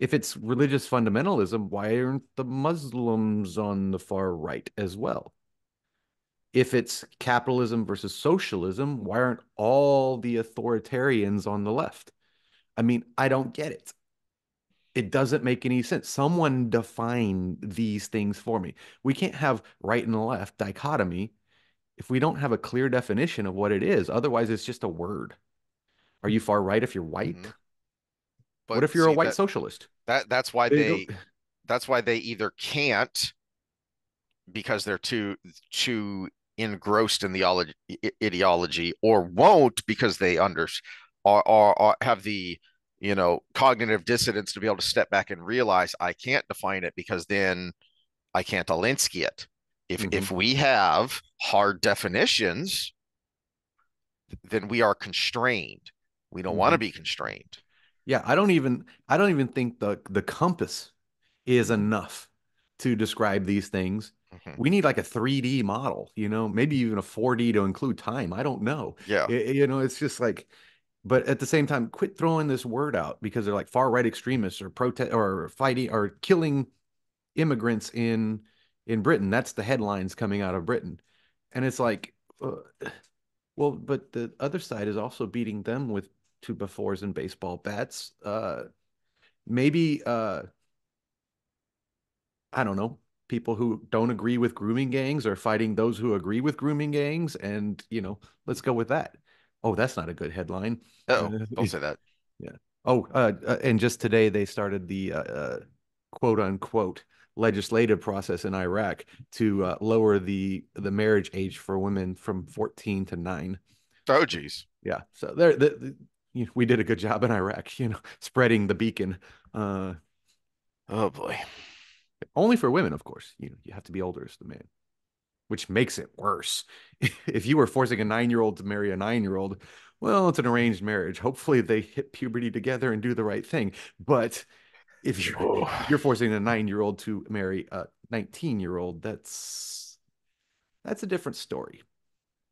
If it's religious fundamentalism, why aren't the Muslims on the far right as well? If it's capitalism versus socialism, why aren't all the authoritarians on the left? I mean, I don't get it. It doesn't make any sense. Someone define these things for me. We can't have right and left dichotomy if we don't have a clear definition of what it is. Otherwise, it's just a word. Are you far right if you're Mm-hmm. white? What But if you're a see, white socialist? that's why They don't. they either can't, because they're too engrossed in the ideology, or won't because they have the cognitive dissonance to be able to step back and realize, I can't define it because then I can't Alinsky it. If Mhm, we have hard definitions, then we are constrained. We don't want to mhm. be constrained. Yeah, I don't even think the compass is enough to describe these things. Mm-hmm. We need like a 3D model, maybe even a 4D to include time. I don't know. Yeah. It's just like, but at the same time, quit throwing this word out, because they're like far right extremists or protest or fighting or killing immigrants in Britain. That's the headlines coming out of Britain. And it's like, well, but the other side is also beating them with two by fours and baseball bats. Maybe I don't know, people who don't agree with grooming gangs are fighting those who agree with grooming gangs, and let's go with that. Oh, that's not a good headline. Oh, don't say that. Yeah. Oh, and just today they started the quote unquote legislative process in Iraq to lower the marriage age for women from 14 to 9. Oh, So, geez. yeah, so we did a good job in Iraq, spreading the beacon. Uh, Oh boy. Only for women, of course. You have to be older as the man, which makes it worse. If you were forcing a 9-year-old to marry a 9-year-old, well, it's an arranged marriage. Hopefully, they hit puberty together and do the right thing. But if you're Oh. if you're forcing a 9-year-old to marry a 19-year-old, that's a different story.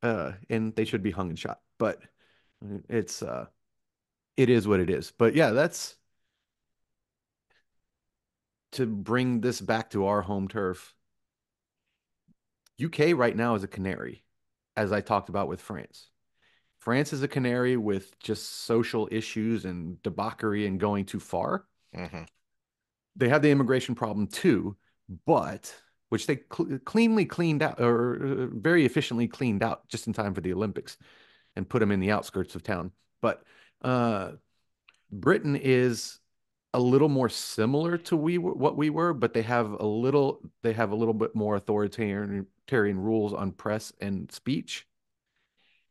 And they should be hung and shot. But it's it is what it is. But yeah, that's to bring this back to our home turf. UK right now is a canary, as I talked about with France. France is a canary with just social issues and debauchery and going too far. Mm-hmm. They have the immigration problem too, but which they cleanly cleaned out, or very efficiently cleaned out just in time for the Olympics, and put them in the outskirts of town. But uh, Britain is a little more similar to what we were, but they have a little bit more authoritarian rules on press and speech,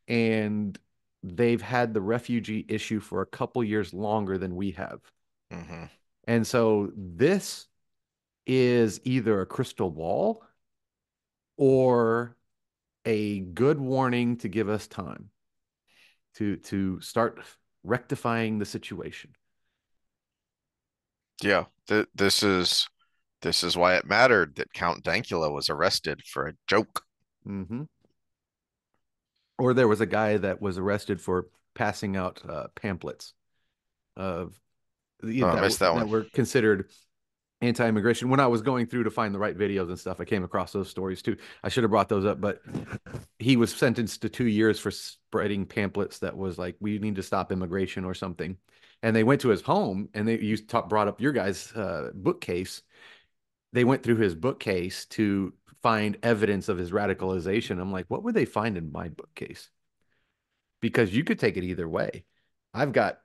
and they've had the refugee issue for a couple years longer than we have. Mm-hmm. And so this is either a crystal ball or a good warning to give us time to start rectifying the situation. Yeah, this is why it mattered that Count Dankula was arrested for a joke. Hmm. Or there was a guy that was arrested for passing out pamphlets of Oh, I that missed that that one. were considered anti-immigration. When I was going through to find the right videos and stuff, I came across those stories too. I should have brought those up, but he was sentenced to 2 years for spreading pamphlets that was like, "We need to stop immigration" or something. And they went to his home, and brought up your guys' bookcase. They went through his bookcase to find evidence of his radicalization. I'm like, what would they find in my bookcase? Because you could take it either way. I've got,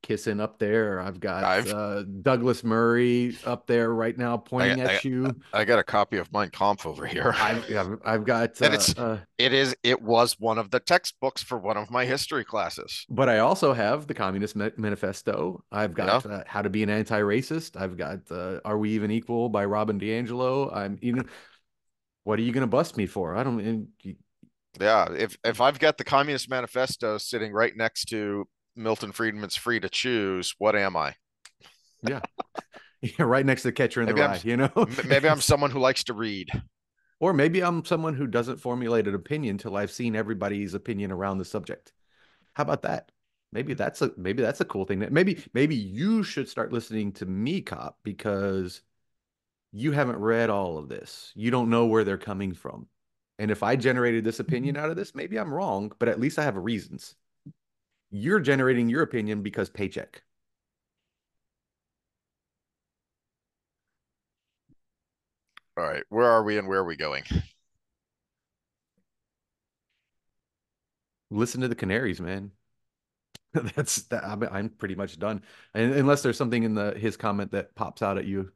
kissing up there. I've got I've Douglas Murray up there right now I, pointing I at you. I got a copy of Mein Kampf over here. I've got, And it was one of the textbooks for one of my history classes. but I also have the Communist Manifesto. I've Yeah. got How to Be an Anti-Racist. I've got Are We Even Equal by Robin DiAngelo. What are you going to bust me for? I don't. Yeah, if I've got the Communist Manifesto sitting right next to Milton Friedman's Free to Choose, what am I? Yeah, yeah, right next to Catcher in the Maybe I'm Rye. You know, maybe I'm someone who likes to read. or maybe I'm someone who doesn't formulate an opinion till I've seen everybody's opinion around the subject. How about that? Maybe that's a cool thing. Maybe you should start listening to me, Cop, because you haven't read all of this. You don't know where they're coming from. And if I generated this opinion out of this, maybe I'm wrong, but at least I have reasons. You're generating your opinion because paycheck. All right, where are we and where are we going? Listen to the Canaries, man. That's that. I'm pretty much done, and unless there's something in the his comment that pops out at you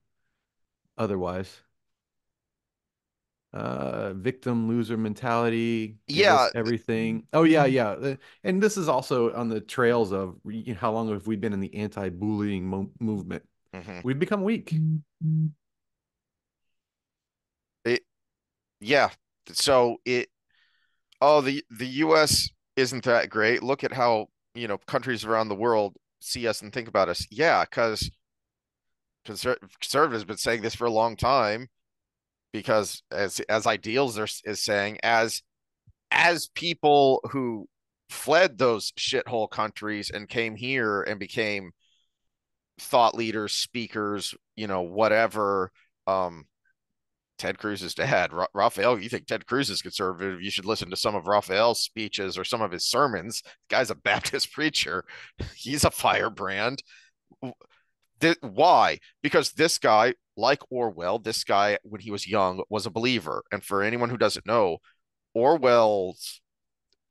otherwise. Victim loser mentality, give us Yeah. everything. Oh yeah, yeah. And this is also on the trails of how long have we been in the anti-bullying movement? Mhm. We've become weak. It yeah. So it oh the US isn't that great. Look at how, countries around the world see us and think about us. Yeah, because conservatives have been saying this for a long time because as ideals is saying as people who fled those shithole countries and came here and became thought leaders, speakers, whatever. Um, Ted Cruz's dad, Raphael. You think Ted Cruz is conservative? You should listen to some of Raphael's speeches or some of his sermons. The guy's a Baptist preacher. He's a firebrand. Why? Because this guy, like Orwell, this guy when he was young was a believer. And for anyone who doesn't know, Orwell's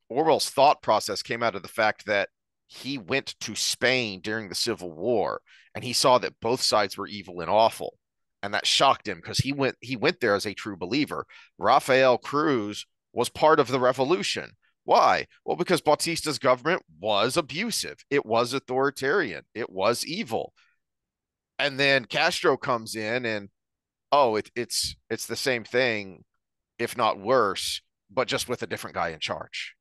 Orwell's thought process came out of the fact that he went to Spain during the Civil War and he saw that both sides were evil and awful. And that shocked him because he went there as a true believer. Rafael Cruz was part of the revolution. Why? Well, because Bautista's government was abusive. It was authoritarian. It was evil. And then Castro comes in and it's the same thing, if not worse, but just with a different guy in charge.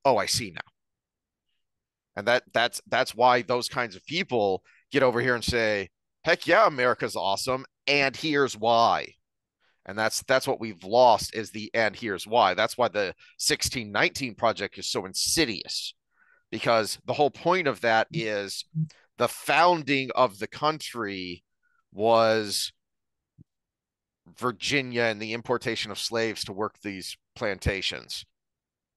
Oh, I see now. And that's why those kinds of people get over here and say, "Heck yeah, America's awesome, and here's why." And that's what we've lost is the and here's why. That's why the 1619 project is so insidious because the whole point of that is the founding of the country was Virginia and the importation of slaves to work these plantations.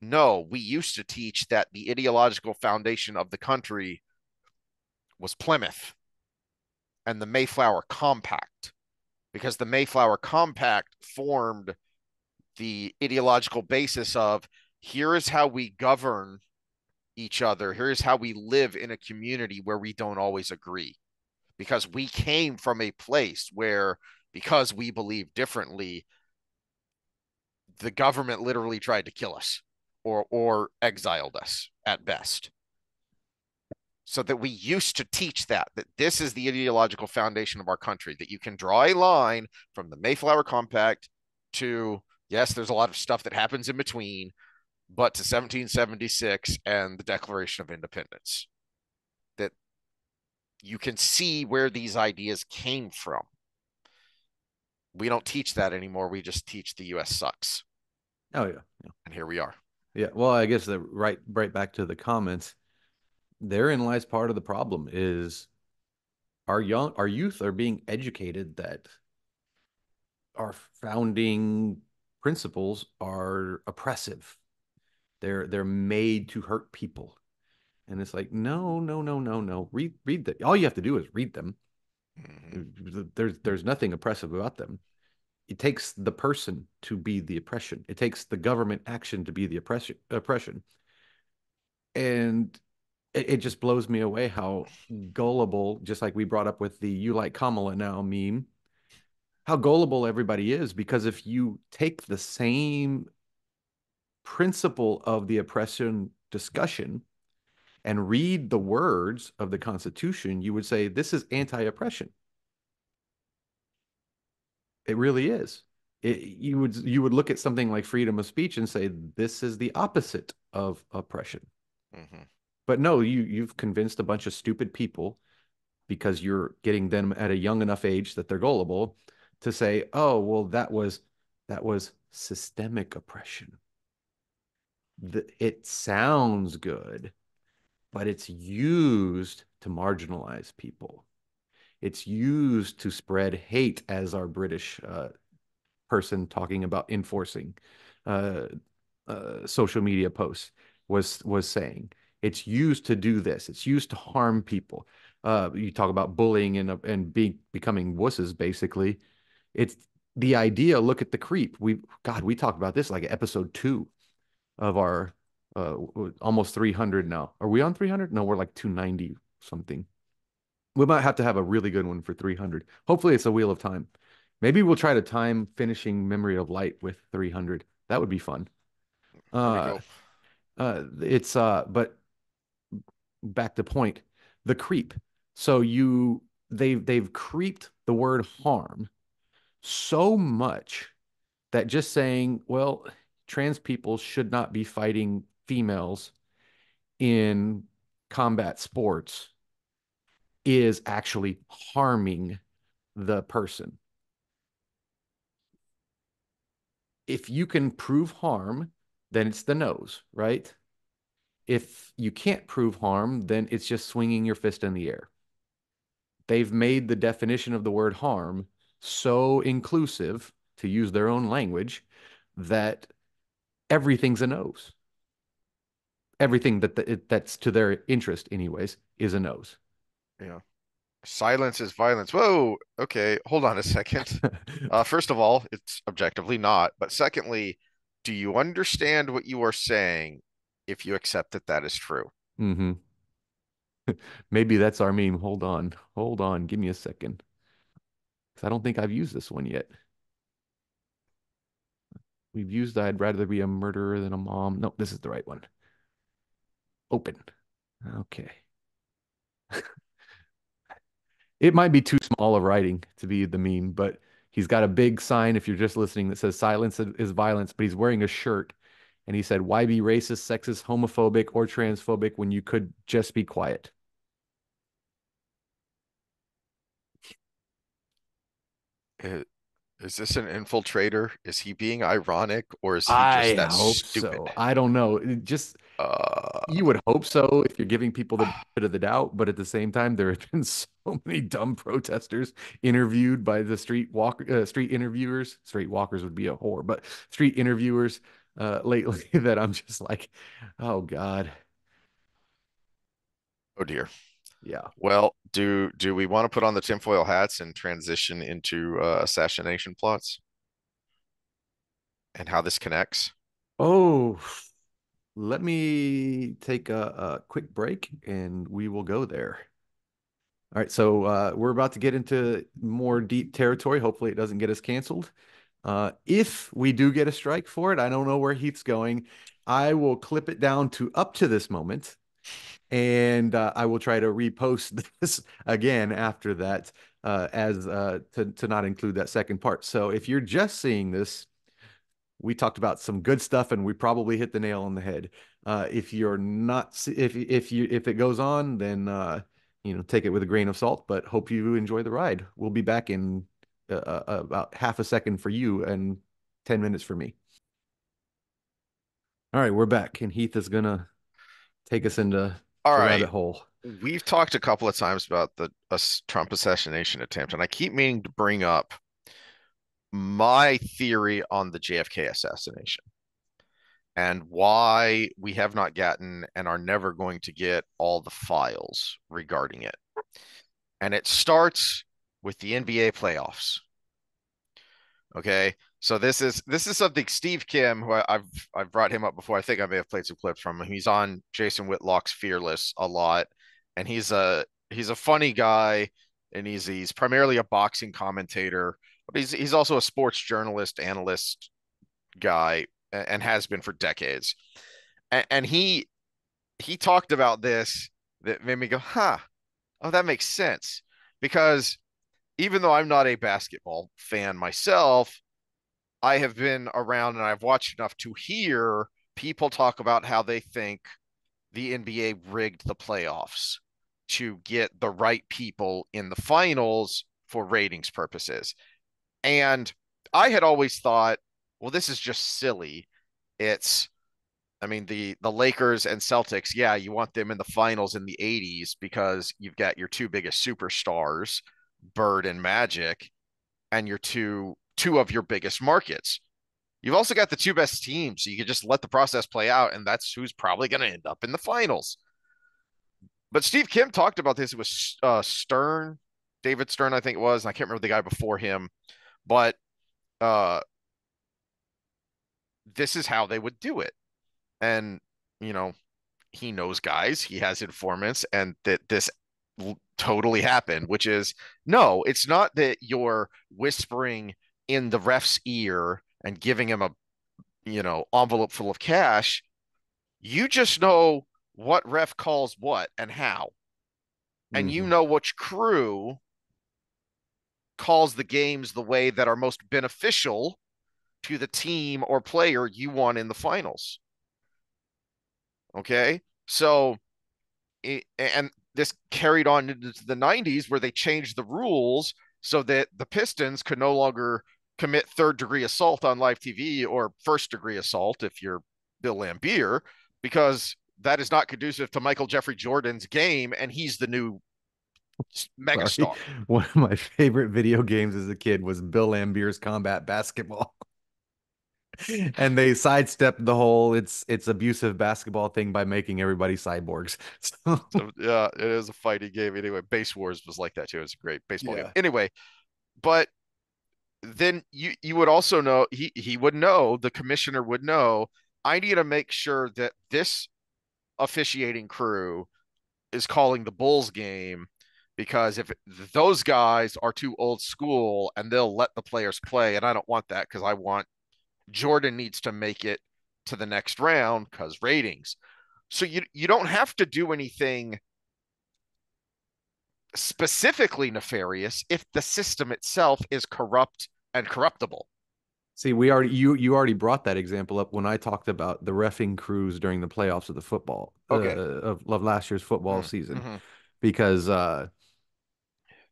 No, we used to teach that the ideological foundation of the country was Plymouth and the Mayflower Compact, because the Mayflower Compact formed the ideological basis of here is how we govern each other. Here is how we live in a community where we don't always agree. Because we came from a place where, because we believe differently, the government literally tried to kill us or exiled us at best. So that we used to teach that this is the ideological foundation of our country, that you can draw a line from the Mayflower Compact to, yes, there's a lot of stuff that happens in between, but to 1776 and the Declaration of Independence. That you can see where these ideas came from. We don't teach that anymore. We just teach the US sucks. Oh yeah, yeah, And here we are. yeah. Well, I guess that right back to the comments. Therein lies part of the problem is our youth are being educated that our founding principles are oppressive. They're made to hurt people. And it's like, no, no, no, no, no. Read the all you have to do is read them. Mm-hmm. There's nothing oppressive about them. It takes the person to be the oppression. It takes the government action to be the oppression. And it just blows me away how gullible, just like we brought up with the "you like Kamala now" meme, how gullible everybody is. Because if you take the same principle of the oppression discussion and read the words of the Constitution, you would say this is anti-oppression. It really is. You would look at something like freedom of speech and say this is the opposite of oppression. Mm-hmm. But no, you've convinced a bunch of stupid people because you're getting them at a young enough age that they're gullible to say, "Oh, well, that was systemic oppression." It sounds good, but it's used to marginalize people. It's used to spread hate, as our British person talking about enforcing uh, social media posts was saying. It's used to do this. It's used to harm people. You talk about bullying and becoming wusses. Basically, it's the idea. Look at the creep. We talked about this like episode 2 of our uh, almost 300 now. Are we on 300? No, we're like 290 something. We might have to have a really good one for 300. Hopefully, it's a Wheel of Time. Maybe we'll try to time finishing Memory of Light with 300. That would be fun. There we Uh, go. but back to point, the creep. So they've creeped the word harm so much that just saying, well, trans people should not be fighting females in combat sports is actually harming the person. If you can prove harm, then it's the nose, right? If you can't prove harm, then it's just swinging your fist in the air. They've made the definition of the word harm so inclusive, to use their own language, that everything's a nose. Everything that's to their interest, anyways, is a nose. Yeah. Silence is violence. Whoa. Okay. Hold on a second. First of all, it's objectively not. But secondly, do you understand what you are saying if you accept that that is true? Mm-hmm. Maybe that's our meme. Hold on, give me a second, because I don't think I've used this one yet. We've used "I'd rather be a murderer than a mom." No, this is the right one. Open. Okay. It might be too small of writing to be the meme, but he's got a big sign, if you're just listening, that says "Silence is violence," but he's wearing a shirt. And he said, "Why be racist, sexist, homophobic, or transphobic when you could just be quiet?" I- Is this an infiltrator? Is he being ironic or is he just I that hope stupid? so. I don't know. You would hope so if you're giving people the benefit of the doubt, but at the same time, there have been so many dumb protesters interviewed by the street interviewers. Street walkers would be a whore, but street interviewers lately that I'm just like, oh God, Oh dear. yeah. Well, do we want to put on the tinfoil hats and transition into assassination plots and how this connects? Oh, let me take a quick break and we will go there. All right, so we're about to get into more deep territory. Hopefully, it doesn't get us canceled. If we do get a strike for it, I don't know where Heath's going. I will clip it down to up to this moment, and I will try to repost this again after that, as to not include that second part. So if you're just seeing this, we talked about some good stuff, and we probably hit the nail on the head. If you're not, if it goes on, then take it with a grain of salt, but hope you enjoy the ride. We'll be back in about half a second for you and 10 minutes for me. All right, we're back, and Heath is gonna take us into All the right. rabbit hole. We've talked a couple of times about the Trump assassination attempt, and I keep meaning to bring up my theory on the JFK assassination and why we have not gotten and are never going to get all the files regarding it. And it starts with the NBA playoffs. Okay. So this is something Steve Kim, who I've brought him up before. I think I may have played some clips from him. He's on Jason Whitlock's Fearless a lot, and he's a funny guy, and he's primarily a boxing commentator, but he's also a sports journalist, analyst guy, and has been for decades. And he talked about this that made me go, huh, oh, that makes sense. Because even though I'm not a basketball fan myself, I have been around and I've watched enough to hear people talk about how they think the NBA rigged the playoffs to get the right people in the finals for ratings purposes. And I had always thought, well, this is just silly. It's I mean the Lakers and Celtics, yeah, you want them in the finals in the 80s because you've got your two biggest superstars, Bird and Magic, and your two of your biggest markets. You've also got the two best teams, so you can just let the process play out, and that's who's probably going to end up in the finals. But Steve Kim talked about this. It was Stern, David Stern, I think it was, and I can't remember the guy before him, but uh, this is how they would do it. And, you know, he knows guys, he has informants, and that this totally happened, which is no, it's not that you're whispering in the ref's ear and giving him a envelope full of cash. You just know what ref calls what and how, and you Mm-hmm. know which crew calls the games the way that are most beneficial to the team or player you want in the finals. Okay, so and this carried on into the 90s where they changed the rules so that the Pistons could no longer commit third degree assault on live TV or first degree assault if you're Bill Laimbeer, because that is not conducive to Michael Jeffrey Jordan's game, and he's the new Sorry. megastar. One of my favorite video games as a kid was Bill Lambier's Combat Basketball. And they sidestepped the whole it's abusive basketball thing by making everybody cyborgs. So, So yeah, it is a fighting game anyway. Base Wars was like that too. It's a great baseball game. yeah. Anyway, but then you would also know he would know, the commissioner would know, I need to make sure that this officiating crew is calling the Bulls game, because if those guys are too old school and they'll let the players play, and I don't want that, because I want Jordan needs to make it to the next round because ratings. So you don't have to do anything specifically nefarious if the system itself is corrupt and corruptible. See, we already you already brought that example up when I talked about the reffing crews during the playoffs of the football Okay. of last year's football season, Mm-hmm. because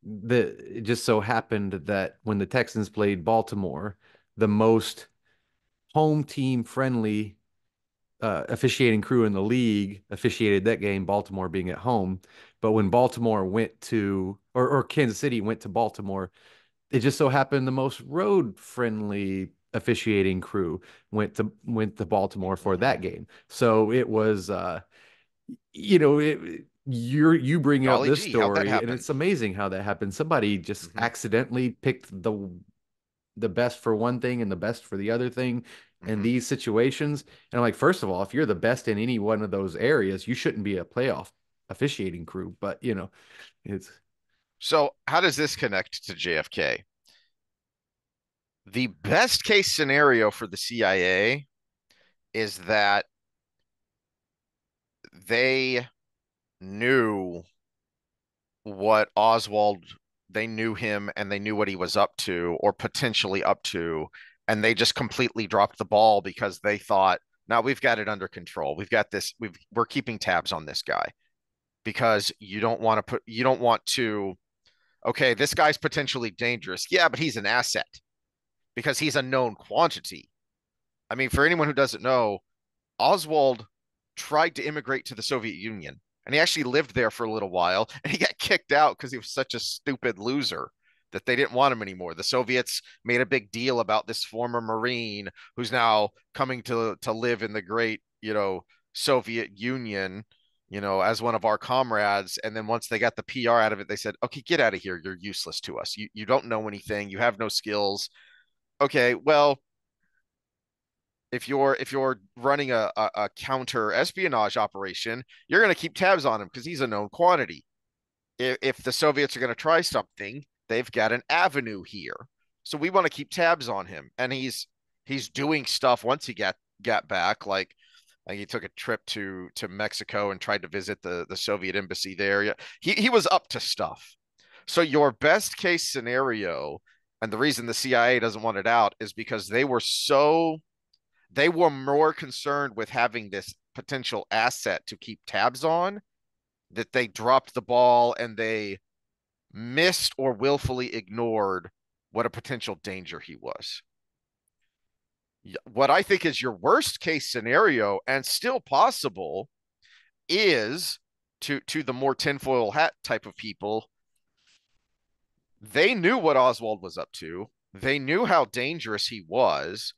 it just so happened that when the Texans played Baltimore, the most home team friendly officiating crew in the league officiated that game, Baltimore being at home. But when Baltimore went to, or Kansas City went to Baltimore, it just so happened the most road friendly officiating crew went to Baltimore for Mm-hmm. that game. So it was, you bring up Golly this gee, how'd that story, and happen? it's amazing how that happened. Somebody just Mm-hmm. accidentally picked the best for one thing and the best for the other thing in Mm-hmm. these situations. And I'm like, first of all, if you're the best in any one of those areas, you shouldn't be a playoff officiating crew. But it's So how does this connect to JFK? The best case scenario for the CIA is that they knew what Oswald, they knew him and they knew what he was up to or potentially up to, and they just completely dropped the ball because they thought, now we've got it under control. We've got this, we're keeping tabs on this guy. because you don't want to, okay, this guy's potentially dangerous. Yeah, but he's an asset because he's a known quantity. I mean, for anyone who doesn't know, Oswald tried to immigrate to the Soviet Union, and he actually lived there for a little while, and he got kicked out because he was such a stupid loser that they didn't want him anymore. The Soviets made a big deal about this former Marine who's now coming to live in the great, Soviet Union, as one of our comrades. And then once they got the PR out of it, they said, "Okay, get out of here. You're useless to us. You don't know anything. You have no skills." Okay, well, if you're running a counter espionage operation, you're going to keep tabs on him because he's a known quantity. If the Soviets are going to try something, they've got an avenue here, so we want to keep tabs on him. And he's doing stuff once he got back, like he took a trip to Mexico and tried to visit the Soviet embassy there. Yeah, he was up to stuff. So your best case scenario, and the reason the CIA doesn't want it out is because they were more concerned with having this potential asset to keep tabs on, that they dropped the ball and they missed or willfully ignored what a potential danger he was. What I think is your worst case scenario, and still possible, is to the more tinfoil hat type of people. They knew what Oswald was up to. They knew how dangerous he was.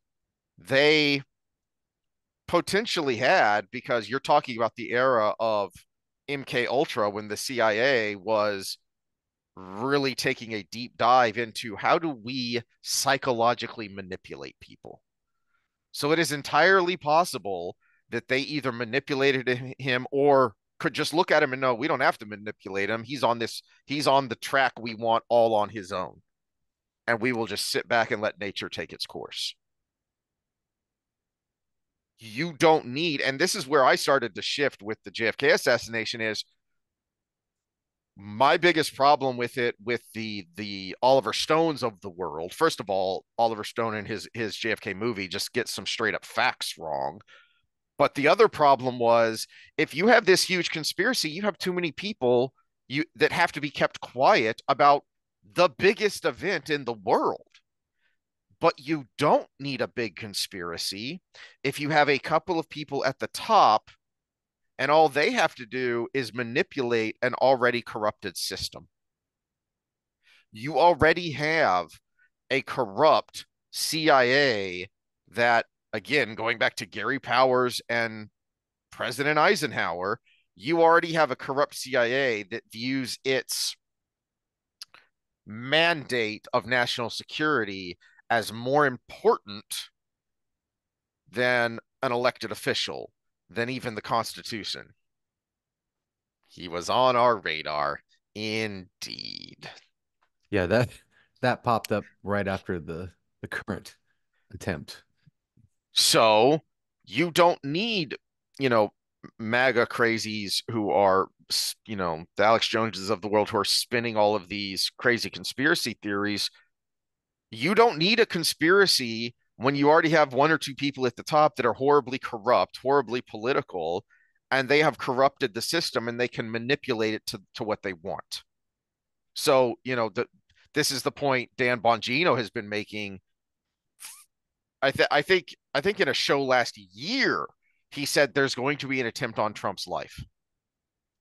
They potentially had, because you're talking about the era of MK Ultra when the CIA was really taking a deep dive into how do we psychologically manipulate people. So it is entirely possible that they either manipulated him or could just look at him and know we don't have to manipulate him. He's on the track we want all on his own. And we will just sit back and let nature take its course. You don't need, and this is where I started to shift with the JFK assassination, is my biggest problem with it, with the Oliver Stones of the world. First of all, Oliver Stone in his JFK movie just gets some straight up facts wrong. But the other problem was, if you have this huge conspiracy, you have too many people that have to be kept quiet about the biggest event in the world. But you don't need a big conspiracy if you have a couple of people at the top and all they have to do is manipulate an already corrupted system. You already have a corrupt CIA that, again, going back to Gary Powers and President Eisenhower, you already have a corrupt CIA that views its mandate of national security as more important than an elected official, than even the Constitution. He was on our radar, indeed. Yeah, that popped up right after the current attempt. So you don't need, you know, MAGA crazies who are, the Alex Joneses of the world who are spinning all of these crazy conspiracy theories. You don't need a conspiracy when you already have one or two people at the top that are horribly corrupt, horribly political, and they have corrupted the system and they can manipulate it to what they want. So, this is the point Dan Bongino has been making. I think in a show last year, he said there's going to be an attempt on Trump's life.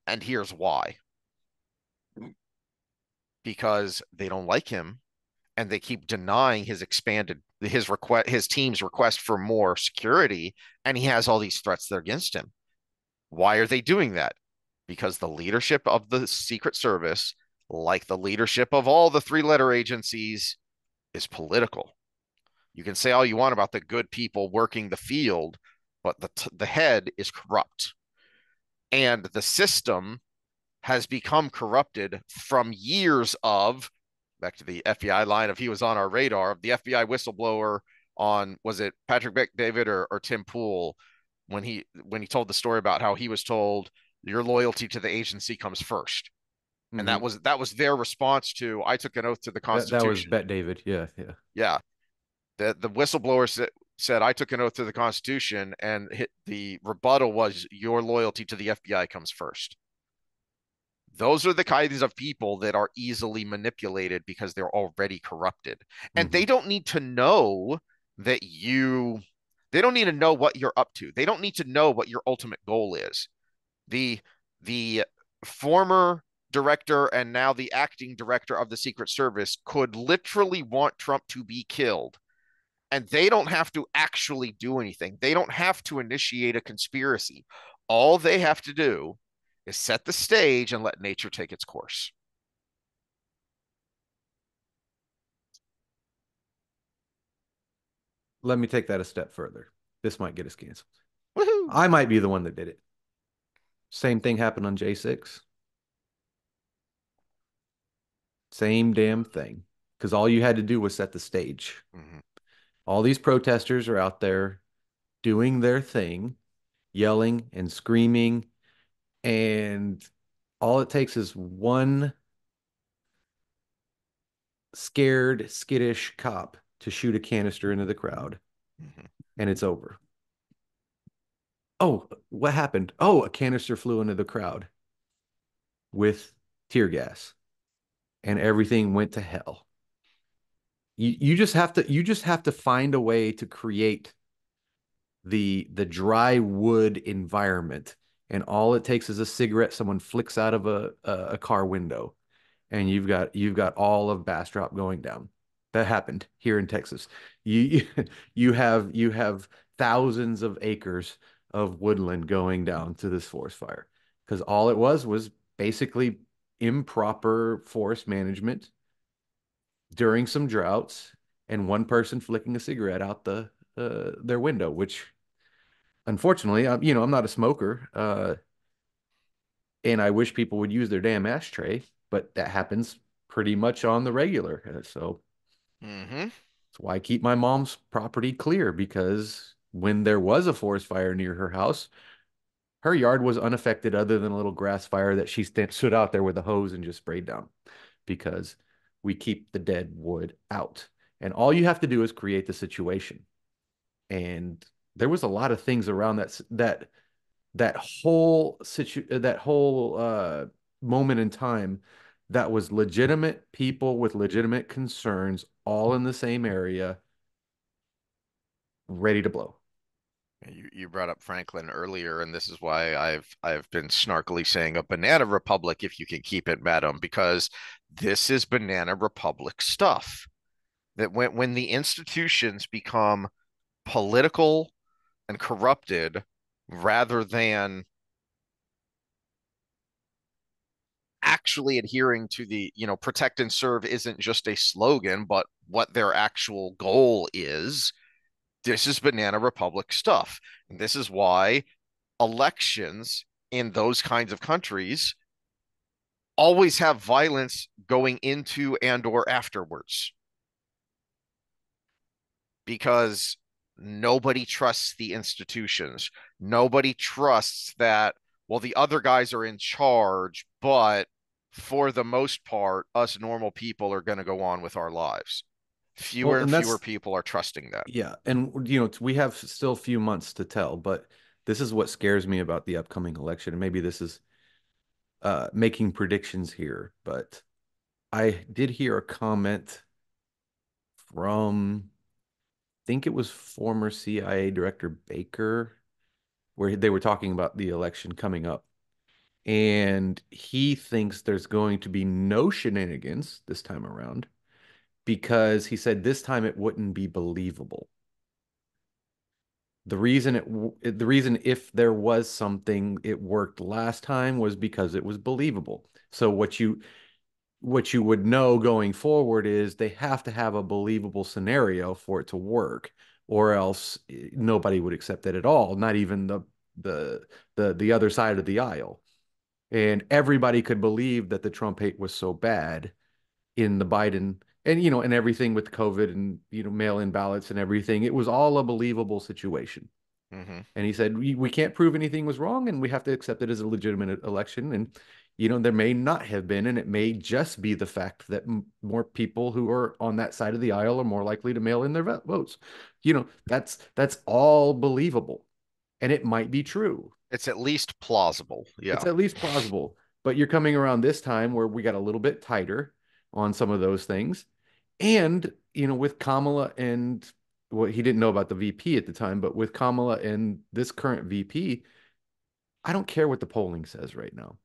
And here's why. Because they don't like him and they keep denying his team's request for more security, and he has all these threats that are against him. Why are they doing that? Because the leadership of the Secret Service, like the leadership of all the three-letter agencies, is political. You can say all you want about the good people working the field, but the head is corrupt. And the system has become corrupted from years of, back to the FBI line of he was on our radar, the FBI whistleblower on, was it Patrick Bet-David or Tim Pool, when he told the story about how he was told your loyalty to the agency comes first. And Mm-hmm. that was their response to, I took an oath to the Constitution. That was Bet-David. Yeah, yeah. Yeah. The whistleblower said, I took an oath to the Constitution, and the rebuttal was, your loyalty to the FBI comes first. Those are the kinds of people that are easily manipulated because they're already corrupted. And Mm-hmm. they don't need to know that they don't need to know what you're up to. They don't need to know what your ultimate goal is. The the former director and now the acting director of the Secret Service could literally want Trump to be killed, and they don't have to actually do anything. They don't have to initiate a conspiracy. All they have to do is set the stage and let nature take its course. Let me take that a step further. This might get us canceled. Woohoo! I might be the one that did it. Same thing happened on J6. Same damn thing. Because all you had to do was set the stage. Mm-hmm. All these protesters are out there doing their thing, yelling and screaming, and all it takes is one scared, skittish cop to shoot a canister into the crowd, Mm-hmm. and it's over. Oh, what happened? Oh, a canister flew into the crowd with tear gas, and everything went to hell. You just have to find a way to create the dry wood environment, and all it takes is a cigarette someone flicks out of a car window, and you've got all of Bastrop going down. That happened here in Texas. You you have thousands of acres of woodland going down to this forest fire because all it was basically improper forest management during some droughts and one person flicking a cigarette out their window, which unfortunately, I'm not a smoker, and I wish people would use their damn ashtray, but that happens pretty much on the regular. So Mm-hmm. that's why I keep my mom's property clear because when there was a forest fire near her house, her yard was unaffected other than a little grass fire that she stood out there with a hose and just sprayed down because we keep the dead wood out. And all you have to do is create the situation. And there was a lot of things around that whole moment in time that was legitimate people with legitimate concerns all in the same area ready to blow. You brought up Franklin earlier, and this is why I've been snarkily saying a banana republic if you can keep it, madam, because this is banana republic stuff. That when the institutions become political and corrupted rather than actually adhering to the, protect and serve isn't just a slogan, but what their actual goal is. This is banana republic stuff. And this is why elections in those kinds of countries always have violence going into and or afterwards because nobody trusts the institutions. Nobody trusts that, well, the other guys are in charge, but for the most part, us normal people are going to go on with our lives. Well, Fewer and and fewer that's people are trusting that. yeah, and we have still a few months to tell, but this is what scares me about the upcoming election, and maybe this is making predictions here, but I did hear a comment from, I think it was former CIA Director Baker, where they were talking about the election coming up. And he thinks there's going to be no shenanigans this time around because he said this time it wouldn't be believable. The reason if there was something it worked last time was because it was believable. So what you would know going forward is they have to have a believable scenario for it to work, or else nobody would accept it at all, not even the the other side of the aisle. And everybody could believe that the Trump hate was so bad in the Biden and everything with COVID and mail-in ballots and everything. It was all a believable situation. Mm-hmm. And he said, we can't prove anything was wrong and we have to accept it as a legitimate election. And there may not have been, and it may just be the fact that more people who are on that side of the aisle are more likely to mail in their votes. That's all believable, and it might be true. It's at least plausible. It's Yeah. at least plausible. But you're coming around this time where we got a little bit tighter on some of those things. And, with Kamala and what he didn't know about the VP at the time, but with Kamala and this current VP, I don't care what the polling says right now.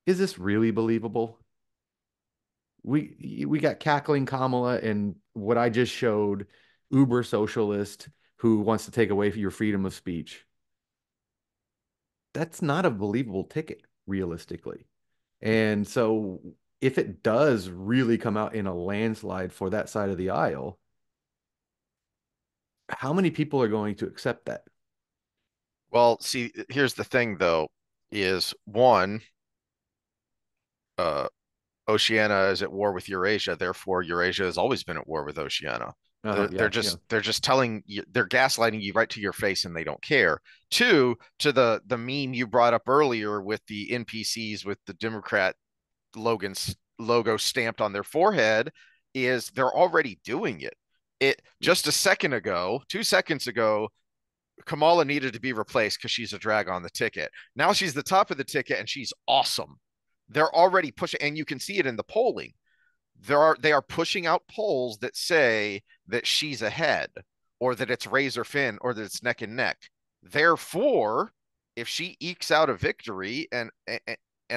Is this really believable? We got cackling Kamala and what I just showed, uber socialist who wants to take away your freedom of speech. That's not a believable ticket, realistically. And so if it does really come out in a landslide for that side of the aisle, how many people are going to accept that? Well, see, here's the thing though, is one, uh, Oceania is at war with Eurasia, therefore Eurasia has always been at war with Oceania. They're Yeah, yeah. just telling you, they're gaslighting you right to your face and they don't care. Two, to the meme you brought up earlier with the NPCs with the Democrat Logan's logo stamped on their forehead, is they're already doing it. It just a second ago, 2 seconds ago, Kamala needed to be replaced because she's a drag on the ticket. Now she's the top of the ticket and she's awesome. They're already pushing, and you can see it in the polling. They are pushing out polls that say that she's ahead, or that it's razor thin, or that it's neck and neck. Therefore, if she ekes out a victory, and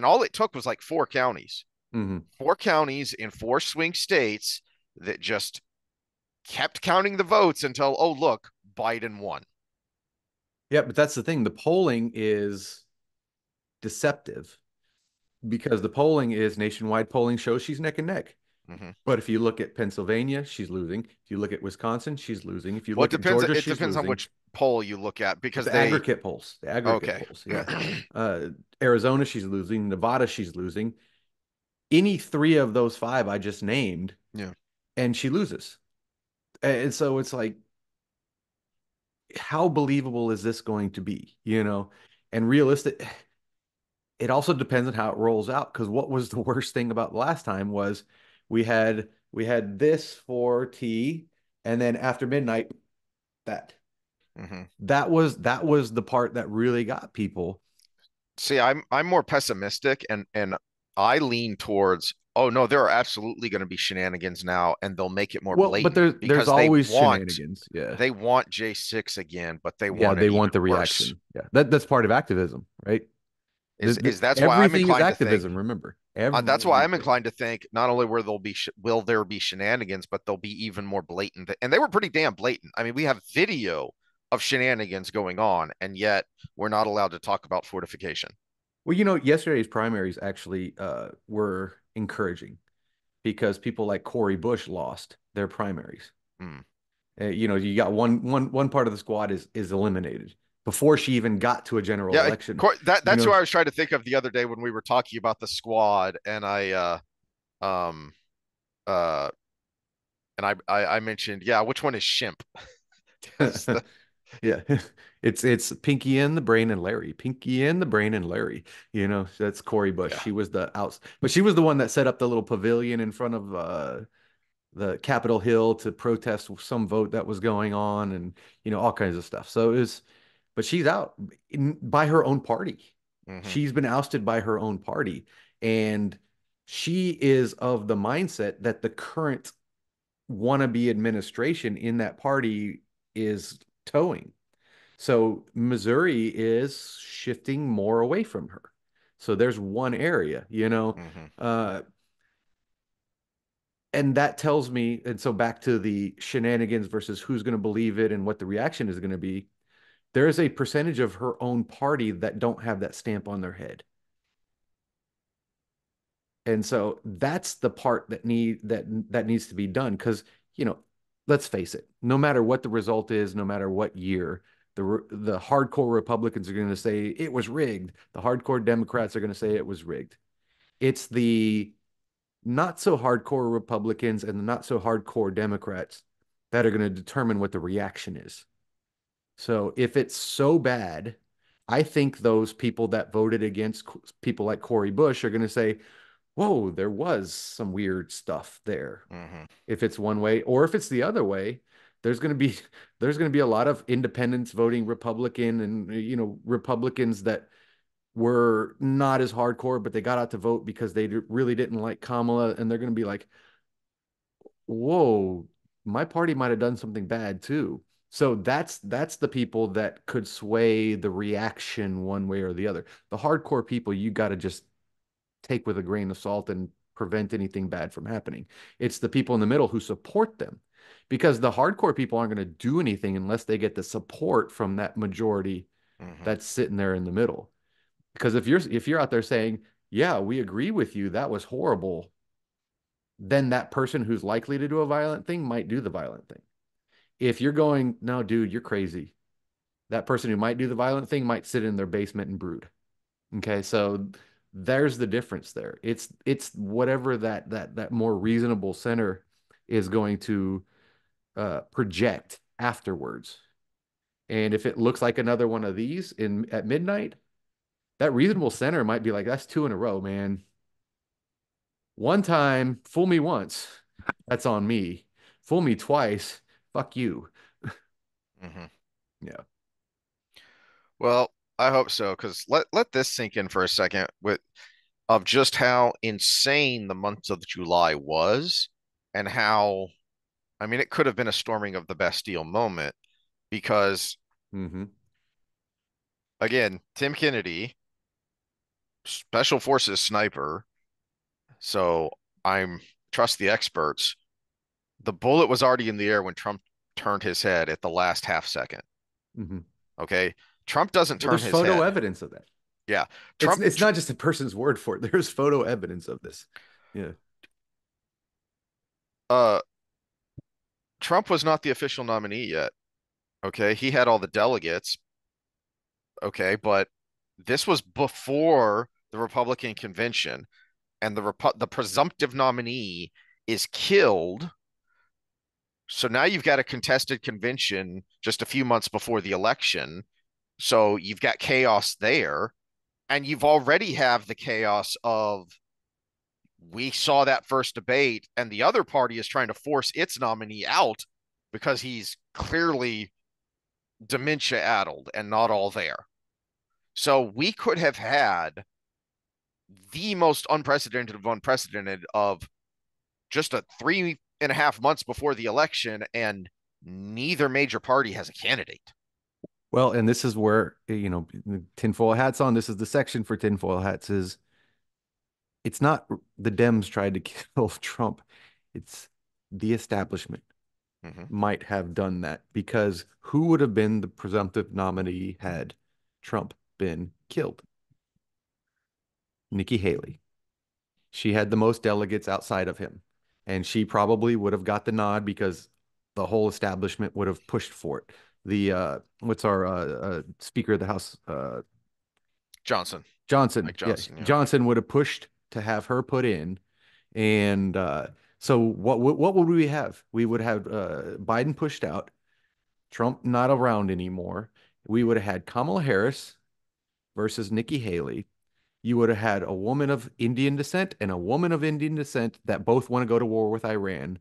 all it took was like 4 counties, Mm-hmm. 4 counties in 4 swing states that just kept counting the votes until, oh look, Biden won. Yeah, but that's the thing. The polling is deceptive because the polling is nationwide polling shows she's neck and neck. Mm-hmm. But if you look at Pennsylvania, she's losing. If you look at Wisconsin, she's losing. If you Well, it look at depends. Georgia, It she's depends on losing. which poll you look at because The they. aggregate polls, the aggregate Okay. polls, yeah. Uh, Arizona, she's losing. Nevada, she's losing. Any three of those five I just named, Yeah. and she loses. And so it's like, how believable is this going to be? And realistic. It also depends on how it rolls out. Because what was the worst thing about the last time was we had this for T, and then after midnight, that Mm-hmm. that was the part that really got people. See, I'm more pessimistic, and I lean towards, oh no, there are absolutely going to be shenanigans now, and they'll make it more Well, but blatant there's because always shenanigans. Yeah. they want J6 again, but they Yeah, want it they even want the worse. reaction. Yeah. That's part of activism, right? Is that's why I'm Everything is inclined to think. activism, remember. That's why I'm Everything. inclined to think not only will there be shenanigans, but they'll be even more blatant. And they were pretty damn blatant. I mean, we have video of shenanigans going on, and yet we're not allowed to talk about fortification. Well, yesterday's primaries actually were encouraging because people like Cory Bush lost their primaries. Mm. You got one part of the squad is eliminated before she even got to a general Yeah, election. that's who I was trying to think of the other day when we were talking about the squad, and um uh I mentioned, yeah, which one is Shimp? The, Yeah, it's Pinky and the Brain and Larry. Pinky and the Brain and Larry. That's Cory Bush. yeah. She was but she was the one that set up the little pavilion in front of the Capitol Hill to protest some vote that was going on, and all kinds of stuff. So but she's out by her own party. Mm-hmm. She's been ousted by her own party, and she is of the mindset that the current wannabe administration in that party is towing. So Missouri is shifting more away from her. So there's one area. Mm-hmm. And that tells me, and so back to the shenanigans versus who's going to believe it and what the reaction is going to be, there is a percentage of her own party that don't have that stamp on their head. And so that's the part that needs to be done because, let's face it, no matter what the result is, no matter what year, the hardcore Republicans are going to say it was rigged. The hardcore Democrats are going to say it was rigged. It's the not so hardcore Republicans and the not so hardcore Democrats that are going to determine what the reaction is. So if it's so bad, I think those people that voted against people like Cory Bush are going to say, whoa, there was some weird stuff there. Mm-hmm. If it's one way, or if it's the other way, there's going to be there's going to be a lot of independents voting Republican, and Republicans that were not as hardcore, but they got out to vote because they really didn't like Kamala, and they're going to be like, whoa, my party might have done something bad too. So that's the people that could sway the reaction one way or the other. The hardcore people you got to just take with a grain of salt and prevent anything bad from happening. It's the people in the middle who support them, because the hardcore people aren't going to do anything unless they get the support from that majority Hmm. that's sitting there in the middle. Because if you're out there saying, "Yeah, we agree with you, that was horrible," then that person who's likely to do a violent thing might do the violent thing. If you're going, "No, dude, you're crazy," that person who might do the violent thing might sit in their basement and brood. Okay, so there's the difference there. It's whatever that more reasonable center is going to project afterwards. And if it looks like another one of these in at midnight, that reasonable center might be like, "That's two in a row, man. One time, fool me once, that's on me. Fool me twice, fuck you." Hmm. Yeah. Well, I hope so, because let this sink in for a second with of just how insane the month of July was, and how, I mean, it could have been a storming of the Bastille moment because, Mm-hmm. again, Tim Kennedy, Special Forces sniper, so I'm trust the experts. The bullet was already in the air when Trump turned his head at the last half second. Mm-hmm. Okay. Trump doesn't Well, turn there's his photo head. evidence of that. Yeah. It's Trump it's not just a person's word for it. There's photo evidence of this. Yeah. uh Trump was not the official nominee yet. Okay. He had all the delegates. Okay, but this was before the Republican convention, and the presumptive nominee is killed. So now you've got a contested convention just a few months before the election. So you've got chaos there, and you've already have the chaos of, we saw that first debate, and the other party is trying to force its nominee out because he's clearly dementia addled and not all there. So we could have had the most unprecedented of unprecedented of just a 3.5 months before the election, and neither major party has a candidate. Well, and this is where, tinfoil hats on. This is the section for tinfoil hats is it's not the Dems tried to kill Trump. It's the establishment Mm-hmm. might have done that, because who would have been the presumptive nominee had Trump been killed? Nikki Haley. She had the most delegates outside of him, and she probably would have got the nod because the whole establishment would have pushed for it. The what's our Speaker of the House, Johnson, Johnson. Mike Yeah, Johnson. Yeah. Johnson would have pushed to have her put in, and so what would we have? We would have Biden pushed out, Trump not around anymore. We would have had Kamala Harris versus Nikki Haley. You would have had a woman of Indian descent and a woman of Indian descent that both want to go to war with Iran.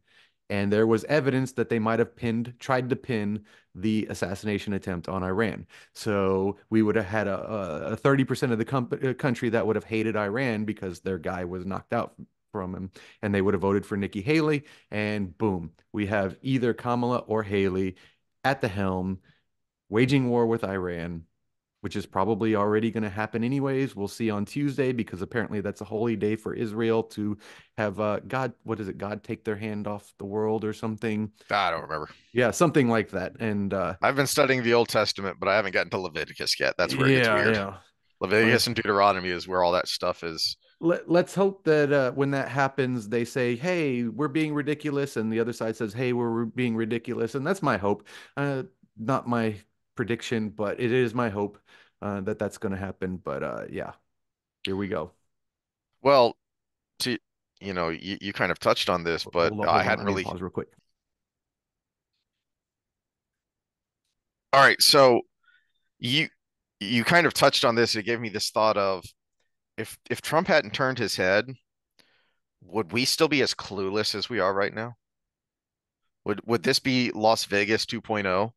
And there was evidence that they might have tried to pin the assassination attempt on Iran. So we would have had a 30% of the country that would have hated Iran because their guy was knocked out from him. And they would have voted for Nikki Haley. And boom, we have either Kamala or Haley at the helm, waging war with Iran, which is probably already going to happen anyways. We'll see on Tuesday, because apparently that's a holy day for Israel to have God, what is it? God take their hand off the world or something. I don't remember. Yeah, something like that. And I've been studying the Old Testament, but I haven't gotten to Leviticus yet. That's where it gets yeah, weird. yeah. Well, Leviticus and Deuteronomy is where all that stuff is. let's hope that when that happens, they say, "Hey, we're being ridiculous," and the other side says, "Hey, we're being ridiculous," and that's my hope. Not my prediction, but it is my hope that that's going to happen. But yeah, here we go. Well, to you kind of touched on this, but I Hold on. I hadn't need to really. pause real quick. All right, so you you kind of touched on this. It gave me this thought of, if Trump hadn't turned his head, would we still be as clueless as we are right now? Would this be Las Vegas 2.0?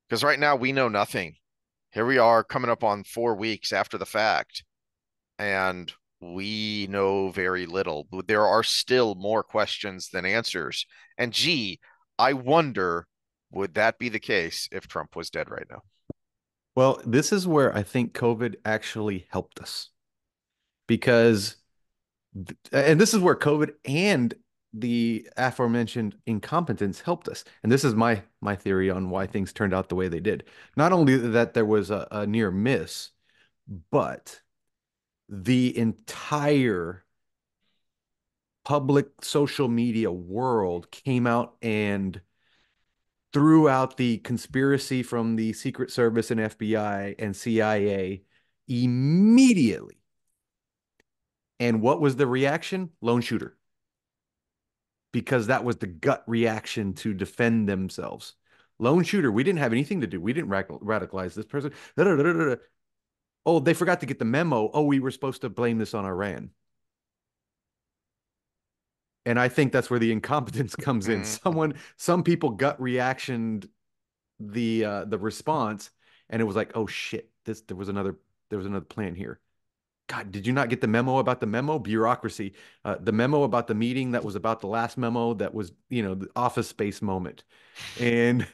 Because right now we know nothing. here we are coming up on 4 weeks after the fact, and we know very little. There are still more questions than answers. And gee, I wonder, would that be the case if Trump was dead right now? Well, this is where I think COVID actually helped us because, and this is where COVID and the aforementioned incompetence helped us. And this is my theory on why things turned out the way they did. Not only that there was a near miss, but the entire public social media world came out and threw out the conspiracy from the Secret Service and FBI and CIA immediately. And what was the reaction? Lone shooter. Because that was the gut reaction to defend themselves. Lone shooter. We didn't have anything to do. We didn't radicalize this person. Da, da, da, da, da. Oh, they forgot to get the memo. Oh, we were supposed to blame this on Iran. And I think that's where the incompetence comes in. Mm-hmm. Some people gut reactioned the response, and it was like, oh shit, there was another plan here. God, did you not get the memo about the memo? Bureaucracy. The memo about the meeting that was about the last memo that was, the office space moment. And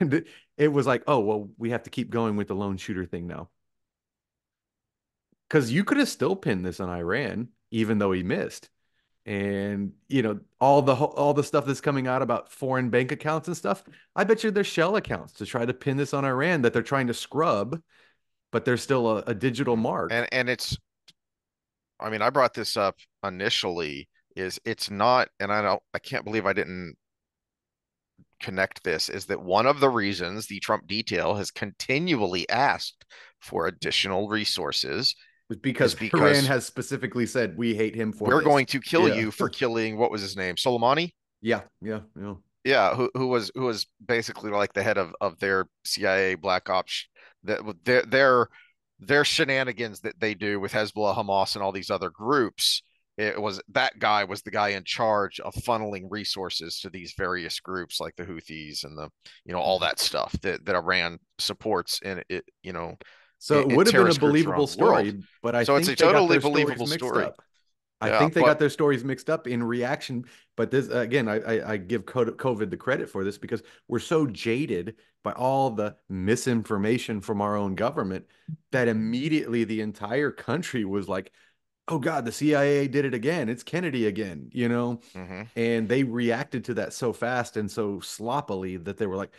and it was like, oh, well, we have to keep going with the lone shooter thing now. Because you could have still pinned this on Iran, even though he missed. And all the stuff that's coming out about foreign bank accounts and stuff, I bet you they're shell accounts to try to pin this on Iran that they're trying to scrub, but there's still a digital mark. And it's, I mean, I brought this up initially, is it's not, and I can't believe I didn't connect this, is that one of the reasons the Trump detail has continually asked for additional resources Was is because Iran because has specifically said we hate him for we're this. going to kill Yeah. you for killing, what was his name? Soleimani? Yeah, yeah, yeah. Yeah, who was basically like the head of their CIA Black Ops, that their shenanigans that they do with Hezbollah, Hamas, and all these other groups. It was that guy was the guy in charge of funneling resources to these various groups like the Houthis and the, all Mhm. that stuff that Iran supports, and it, So it in would have been a terrorist groups around believable the world. story, but I So it's a think they got totally their stories believable mixed story. up. I Yeah, think they but got their stories mixed up in reaction. But this, again, I give COVID the credit for this because we're so jaded by all the misinformation from our own government that immediately the entire country was like, oh God, the CIA did it again. It's Kennedy again, mhm. And they reacted to that so fast and so sloppily that they were like,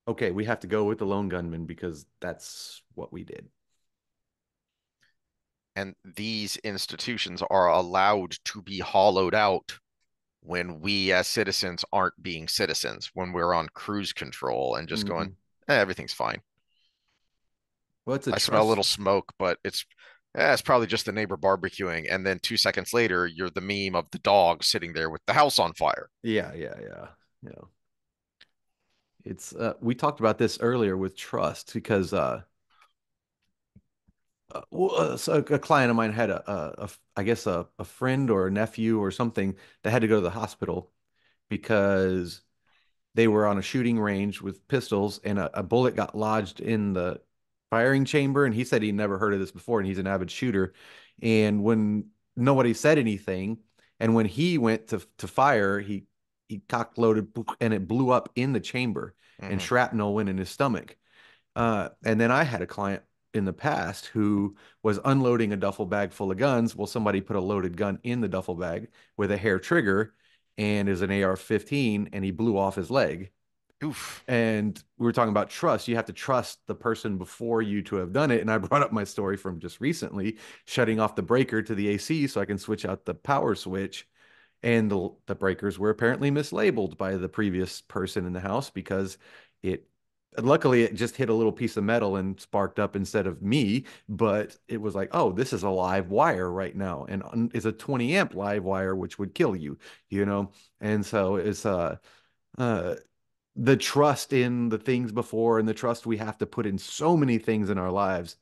okay, we have to go with the lone gunman because that's what we did. And these institutions are allowed to be hollowed out when we as citizens aren't being citizens, when we're on cruise control and just going, Hmm. everything's fine. Well, it's a I smell a trust. little smoke, but it's probably just the neighbor barbecuing. And then 2 seconds later, you're the meme of the dog sitting there with the house on fire. Yeah, yeah, yeah. Yeah. It's we talked about this earlier with trust because so a client of mine had I guess a friend or a nephew or something that had to go to the hospital because they were on a shooting range with pistols and a bullet got lodged in the firing chamber. And he said he never heard of this before and he's an avid shooter. And when nobody said anything, and when he went to fire, he cock loaded and it blew up in the chamber and Hmm. shrapnel went in his stomach. And then I had a client in the past who was unloading a duffel bag full of guns. Well, somebody put a loaded gun in the duffel bag with a hair trigger and is an AR-15, and he blew off his leg. Oof. And we were talking about trust. You have to trust the person before you to have done it. And I brought up my story from just recently, shutting off the breaker to the AC so I can switch out the power switch. And the breakers were apparently mislabeled by the previous person in the house because it luckily it just hit a little piece of metal and sparked up instead of me. But it was like, oh, this is a live wire right now, and it's a 20 amp live wire, which would kill you. And so it's uh the trust in the things before and the trust we have to put in so many things in our lives.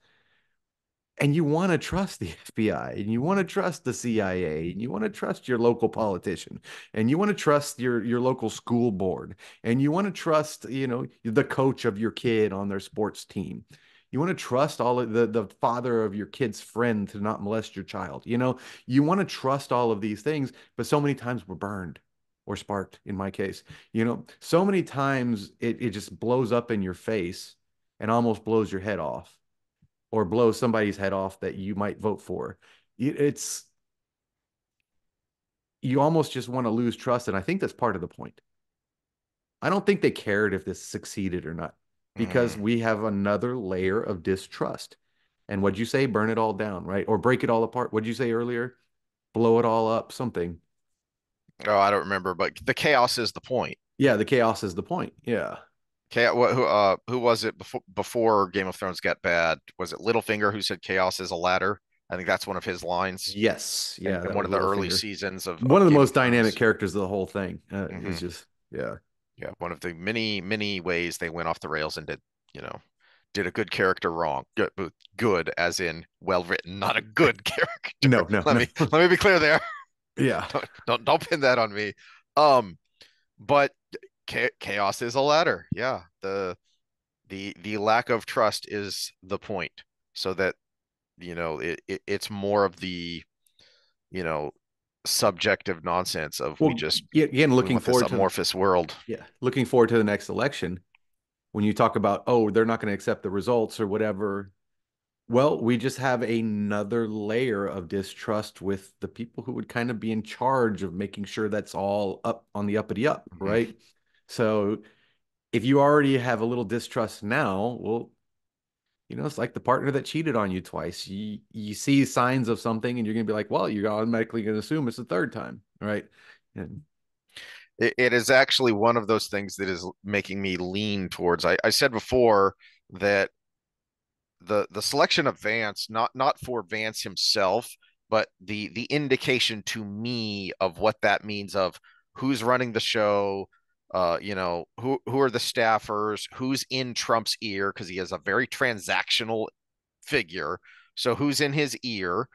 And you want to trust the FBI and you want to trust the CIA and you want to trust your local politician and you want to trust your local school board and you want to trust, the coach of your kid on their sports team. You want to trust all of the father of your kid's friend to not molest your child. You want to trust all of these things, but so many times we're burned or sparked in my case. So many times it just blows up in your face and almost blows your head off or blows somebody's head off that you might vote for. It's you almost just want to lose trust. And I think that's part of the point. I don't think they cared if this succeeded or not because Mm. we have another layer of distrust. And what'd you say? Burn it all down, right? Or break it all apart. What'd you say earlier? Blow it all up, something. Oh, I don't remember, but the chaos is the point. Yeah, the chaos is the point. Yeah. Who was it before Game of Thrones got bad? Was it Littlefinger who said chaos is a ladder? I think that's one of his lines Yes. Yeah, in that one was of the early Littlefinger. seasons One of of the Game of most dynamic Thrones. characters of the whole thing is Hmm. just, yeah. Yeah, one of the many, many ways they went off the rails and you know, did a good character wrong. Good as in well written, not a good character. No, no, Let no. me let me be clear there. Yeah. Don't pin that on me. Um, but chaos is a ladder. Yeah, the lack of trust is the point, so that it's more of the you know subjective nonsense of Well, again, we want this amorphous world. looking forward to the next election. When you talk about, oh, they're not going to accept the results or whatever, well, we just have another layer of distrust with the people who would kind of be in charge of making sure that's all up on the uppity up, Mhm. right? So if you already have a little distrust now, well, it's like the partner that cheated on you twice. You see signs of something and you're going to be like, well, you're automatically going to assume it's the third time, right? And It is actually one of those things that is making me lean towards. I said before that the selection of Vance, not for Vance himself, but the indication to me of what that means of who's running the show, who are the staffers, who's in Trump's ear because he is a very transactional figure. So who's in his ear?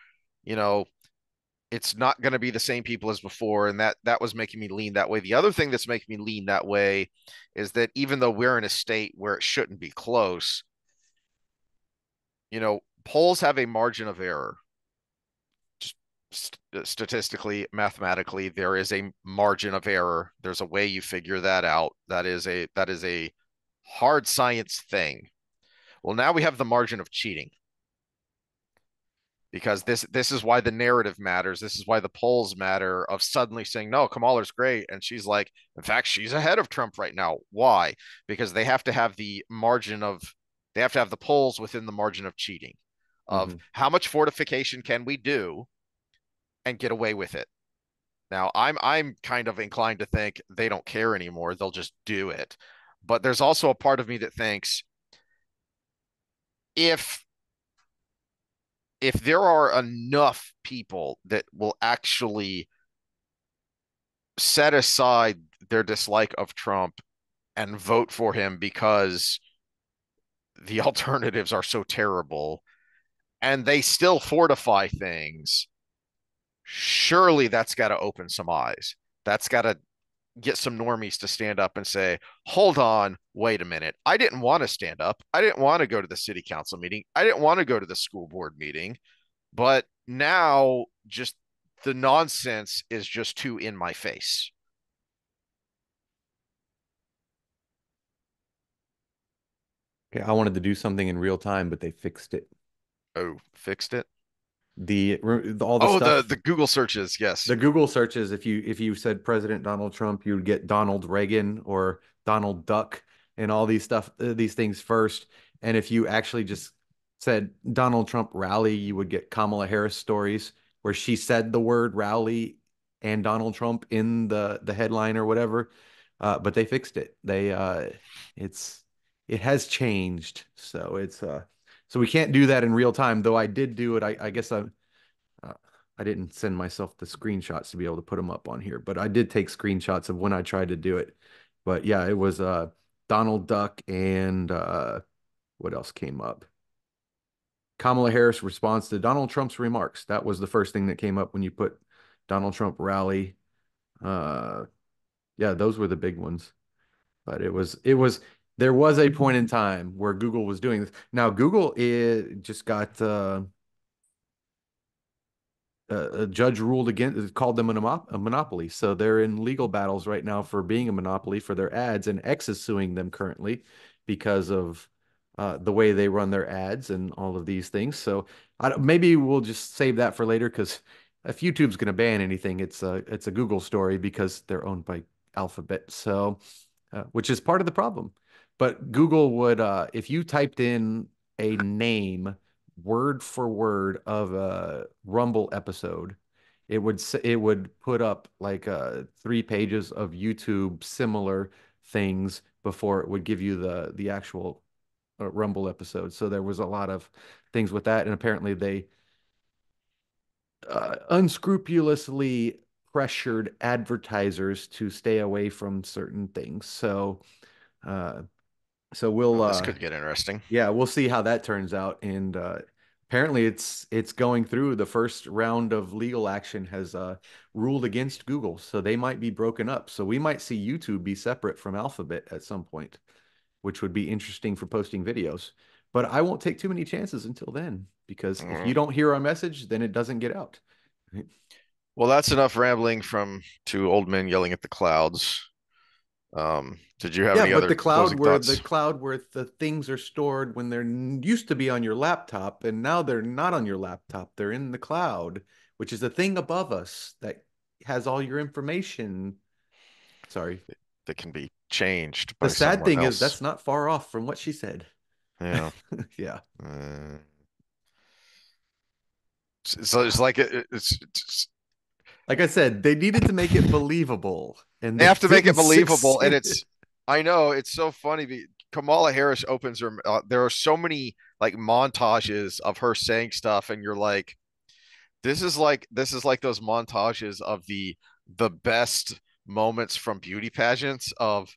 You know, it's not going to be the same people as before, and that was making me lean that way. The other thing that's making me lean that way is that even though we're in a state where it shouldn't be close, polls have a margin of error. Just statistically, mathematically, there is a margin of error. There's a way you figure that out. That is a hard science thing. Well, now we have the margin of cheating because this is why the narrative matters. This is why the polls matter of suddenly saying, no, Kamala's great. And she's like, in fact, she's ahead of Trump right now. Why? Because they have to have the polls within the margin of cheating, of mhm. how much fortification can we do and get away with it. Now, I'm kind of inclined to think they don't care anymore. They'll just do it. But there's also a part of me that thinks if if there are enough people that will actually set aside their dislike of Trump and vote for him because the alternatives are so terrible and they still fortify things, surely that's got to open some eyes. That's got to get some normies to stand up and say, hold on, wait a minute. I didn't want to stand up. I didn't want to go to the city council meeting. I didn't want to go to the school board meeting. But now just the nonsense is just too in my face. Okay, I wanted to do something in real time, but they fixed it. Oh, fixed it. All the Oh, the stuff. the Google searches, yes. The Google searches, if you said President Donald Trump, you would get Donald Reagan or Donald Duck and all these things first. And if you actually just said Donald Trump rally, you would get Kamala Harris stories where she said the word rally and Donald Trump in the headline or whatever. But they fixed it. It's it has changed. So we can't do that in real time, though I did do it. I guess uh, I didn't send myself the screenshots to be able to put them up on here, but I did take screenshots of when I tried to do it. But yeah, it was Donald Duck and what else came up? Kamala Harris responds to Donald Trump's remarks. That was the first thing that came up when you put Donald Trump rally. Uh, yeah, those were the big ones. But it was There was a point in time where Google was doing this. Now, Google just got a judge ruled against, called them a monopoly. So they're in legal battles right now for being a monopoly for their ads, and X is suing them currently because of the way they run their ads and all of these things. So maybe we'll just save that for later because if YouTube's going to ban anything, it's a Google story because they're owned by Alphabet. So which is part of the problem. But Google would, if you typed in a name word for word of a Rumble episode, it would put up like 3 pages of YouTube similar things before it would give you the actual Rumble episode. So there was a lot of things with that, and apparently they unscrupulously pressured advertisers to stay away from certain things. Uh, so we'll Well, this could get interesting. yeah, we'll see how that turns out. And apparently it's going through. The first round of legal action has ruled against Google, so they might be broken up. So we might see YouTube be separate from Alphabet at some point, which would be interesting for posting videos. But I won't take too many chances until then, because if you Mhm. don't hear our message, then it doesn't get out. Well, that's enough rambling from two old men yelling at the clouds. Did you have Yeah, any but other closing the thoughts? cloud where the things are stored when they're used to be on your laptop and now they're not on your laptop. They're in the cloud, which is a thing above us that has all your information. Sorry. That can be changed The by sad someone thing is else. that's not far off from what she said. Yeah. Yeah. Uh, so it's like Like I said, they needed to make it believable and they they have to make it didn't believable, and succeed. it's I know it's so funny. Kamala Harris opens her. There are so many like montages of her saying stuff, and you're like, this is like those montages of the best moments from beauty pageants of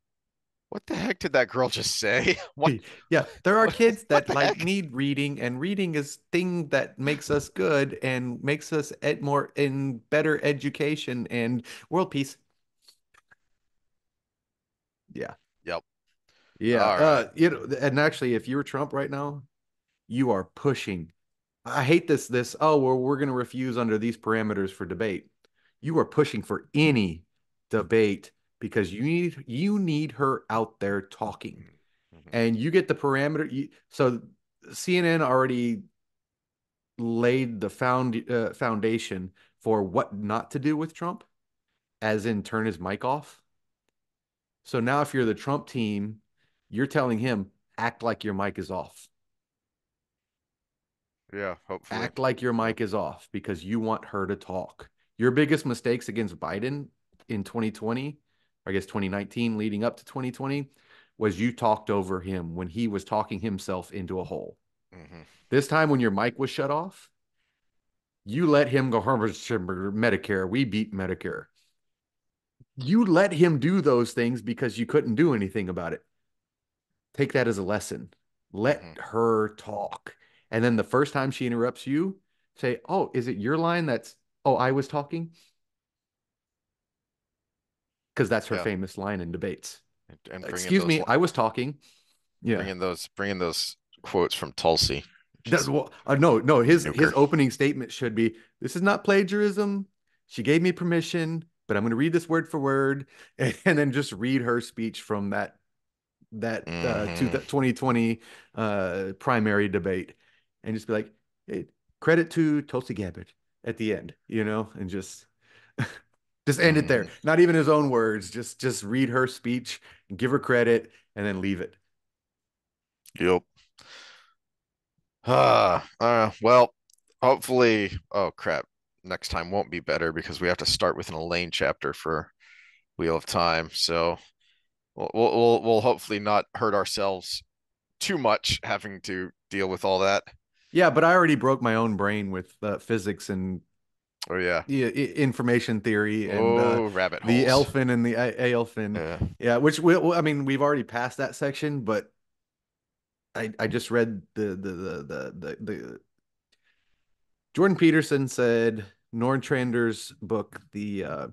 what the heck did that girl just say? What Yeah, there are what kids what that the like heck? need reading, and reading is thing that makes us good and makes us more in better education and world peace. Yeah. Yep. Yeah. All right. And actually, if you were Trump right now, you are pushing. I hate oh, well, we're going to refuse under these parameters for debate. You are pushing for any debate because you need her out there talking. Mhm. And you get the parameter. So CNN already laid the foundation for what not to do with Trump, as in turn his mic off. So now, if you're the Trump team, you're telling him, act like your mic is off. Yeah, hopefully. Act like your Yeah. mic is off because you want her to talk. Your biggest mistakes against Biden in 2020, or I guess 2019, leading up to 2020, was you talked over him when he was talking himself into a hole. Hmm. This time, when your mic was shut off, you let him go, Medicare. We beat Medicare. You let him do those things because you couldn't do anything about it. Take that as a lesson. Let Hmm. her talk. And then the first time she interrupts you, say, "Oh, is it your line that's, oh, I was talking?" Because that's her Yeah. famous line in debates. And "Excuse me, I was talking." Yeah. bring in those quotes from Tulsi. That, Just well, no, nuke his her. opening statement should be, "This is not plagiarism. She gave me permission, but I'm going to read this word for word," and then just read her speech from Hmm. 2020 primary debate, and just be like, "Hey, credit to Tulsi Gabbard" at the end, and just end it there. Hmm. Not even his own words. Just read her speech, give her credit, and then leave it. Yep. Well, hopefully, oh crap. Next time won't be better because we have to start with an Elaine chapter for Wheel of Time. So we'll hopefully not hurt ourselves too much having to deal with all that. Yeah, but I already broke my own brain with physics and Oh yeah. information theory and Oh, rabbit the holes. elfin and the elfin. Yeah. Yeah, which I mean, we've already passed that section, but I just read the Jordan Peterson said Nordstrander's book, The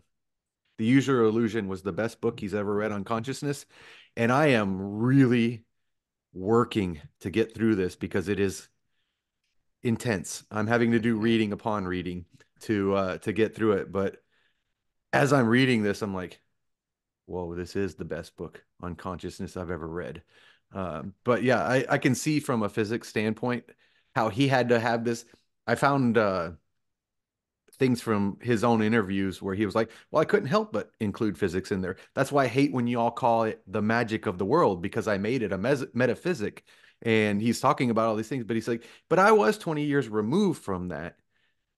User Illusion, was the best book he's ever read on consciousness. And I am really working to get through this because it is intense. I'm having to do Mhm. reading upon reading to get through it. But as I'm reading this, I'm like, whoa, this is the best book on consciousness I've ever read. But yeah, I can see from a physics standpoint how he had to have this. I found things from his own interviews where he was like, well, I couldn't help but include physics in there. That's why I hate when you all call it the magic of the world, because I made it a metaphysic. And he's talking about all these things, but he's like, but I was 20 years removed from that.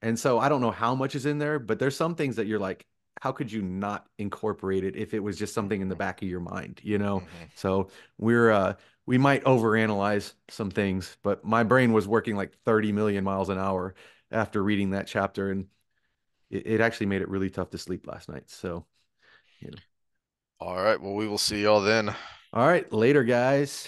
And so I don't know how much is in there, but there's some things that you're like, how could you not incorporate it if it was just something in the Mhm. back of your mind, you know? Mhm. So we might overanalyze some things, but my brain was working like 30 million miles an hour after reading that chapter, and it actually made it really tough to sleep last night. So, you know. All right. Well, we will see y'all then. All right, later, guys.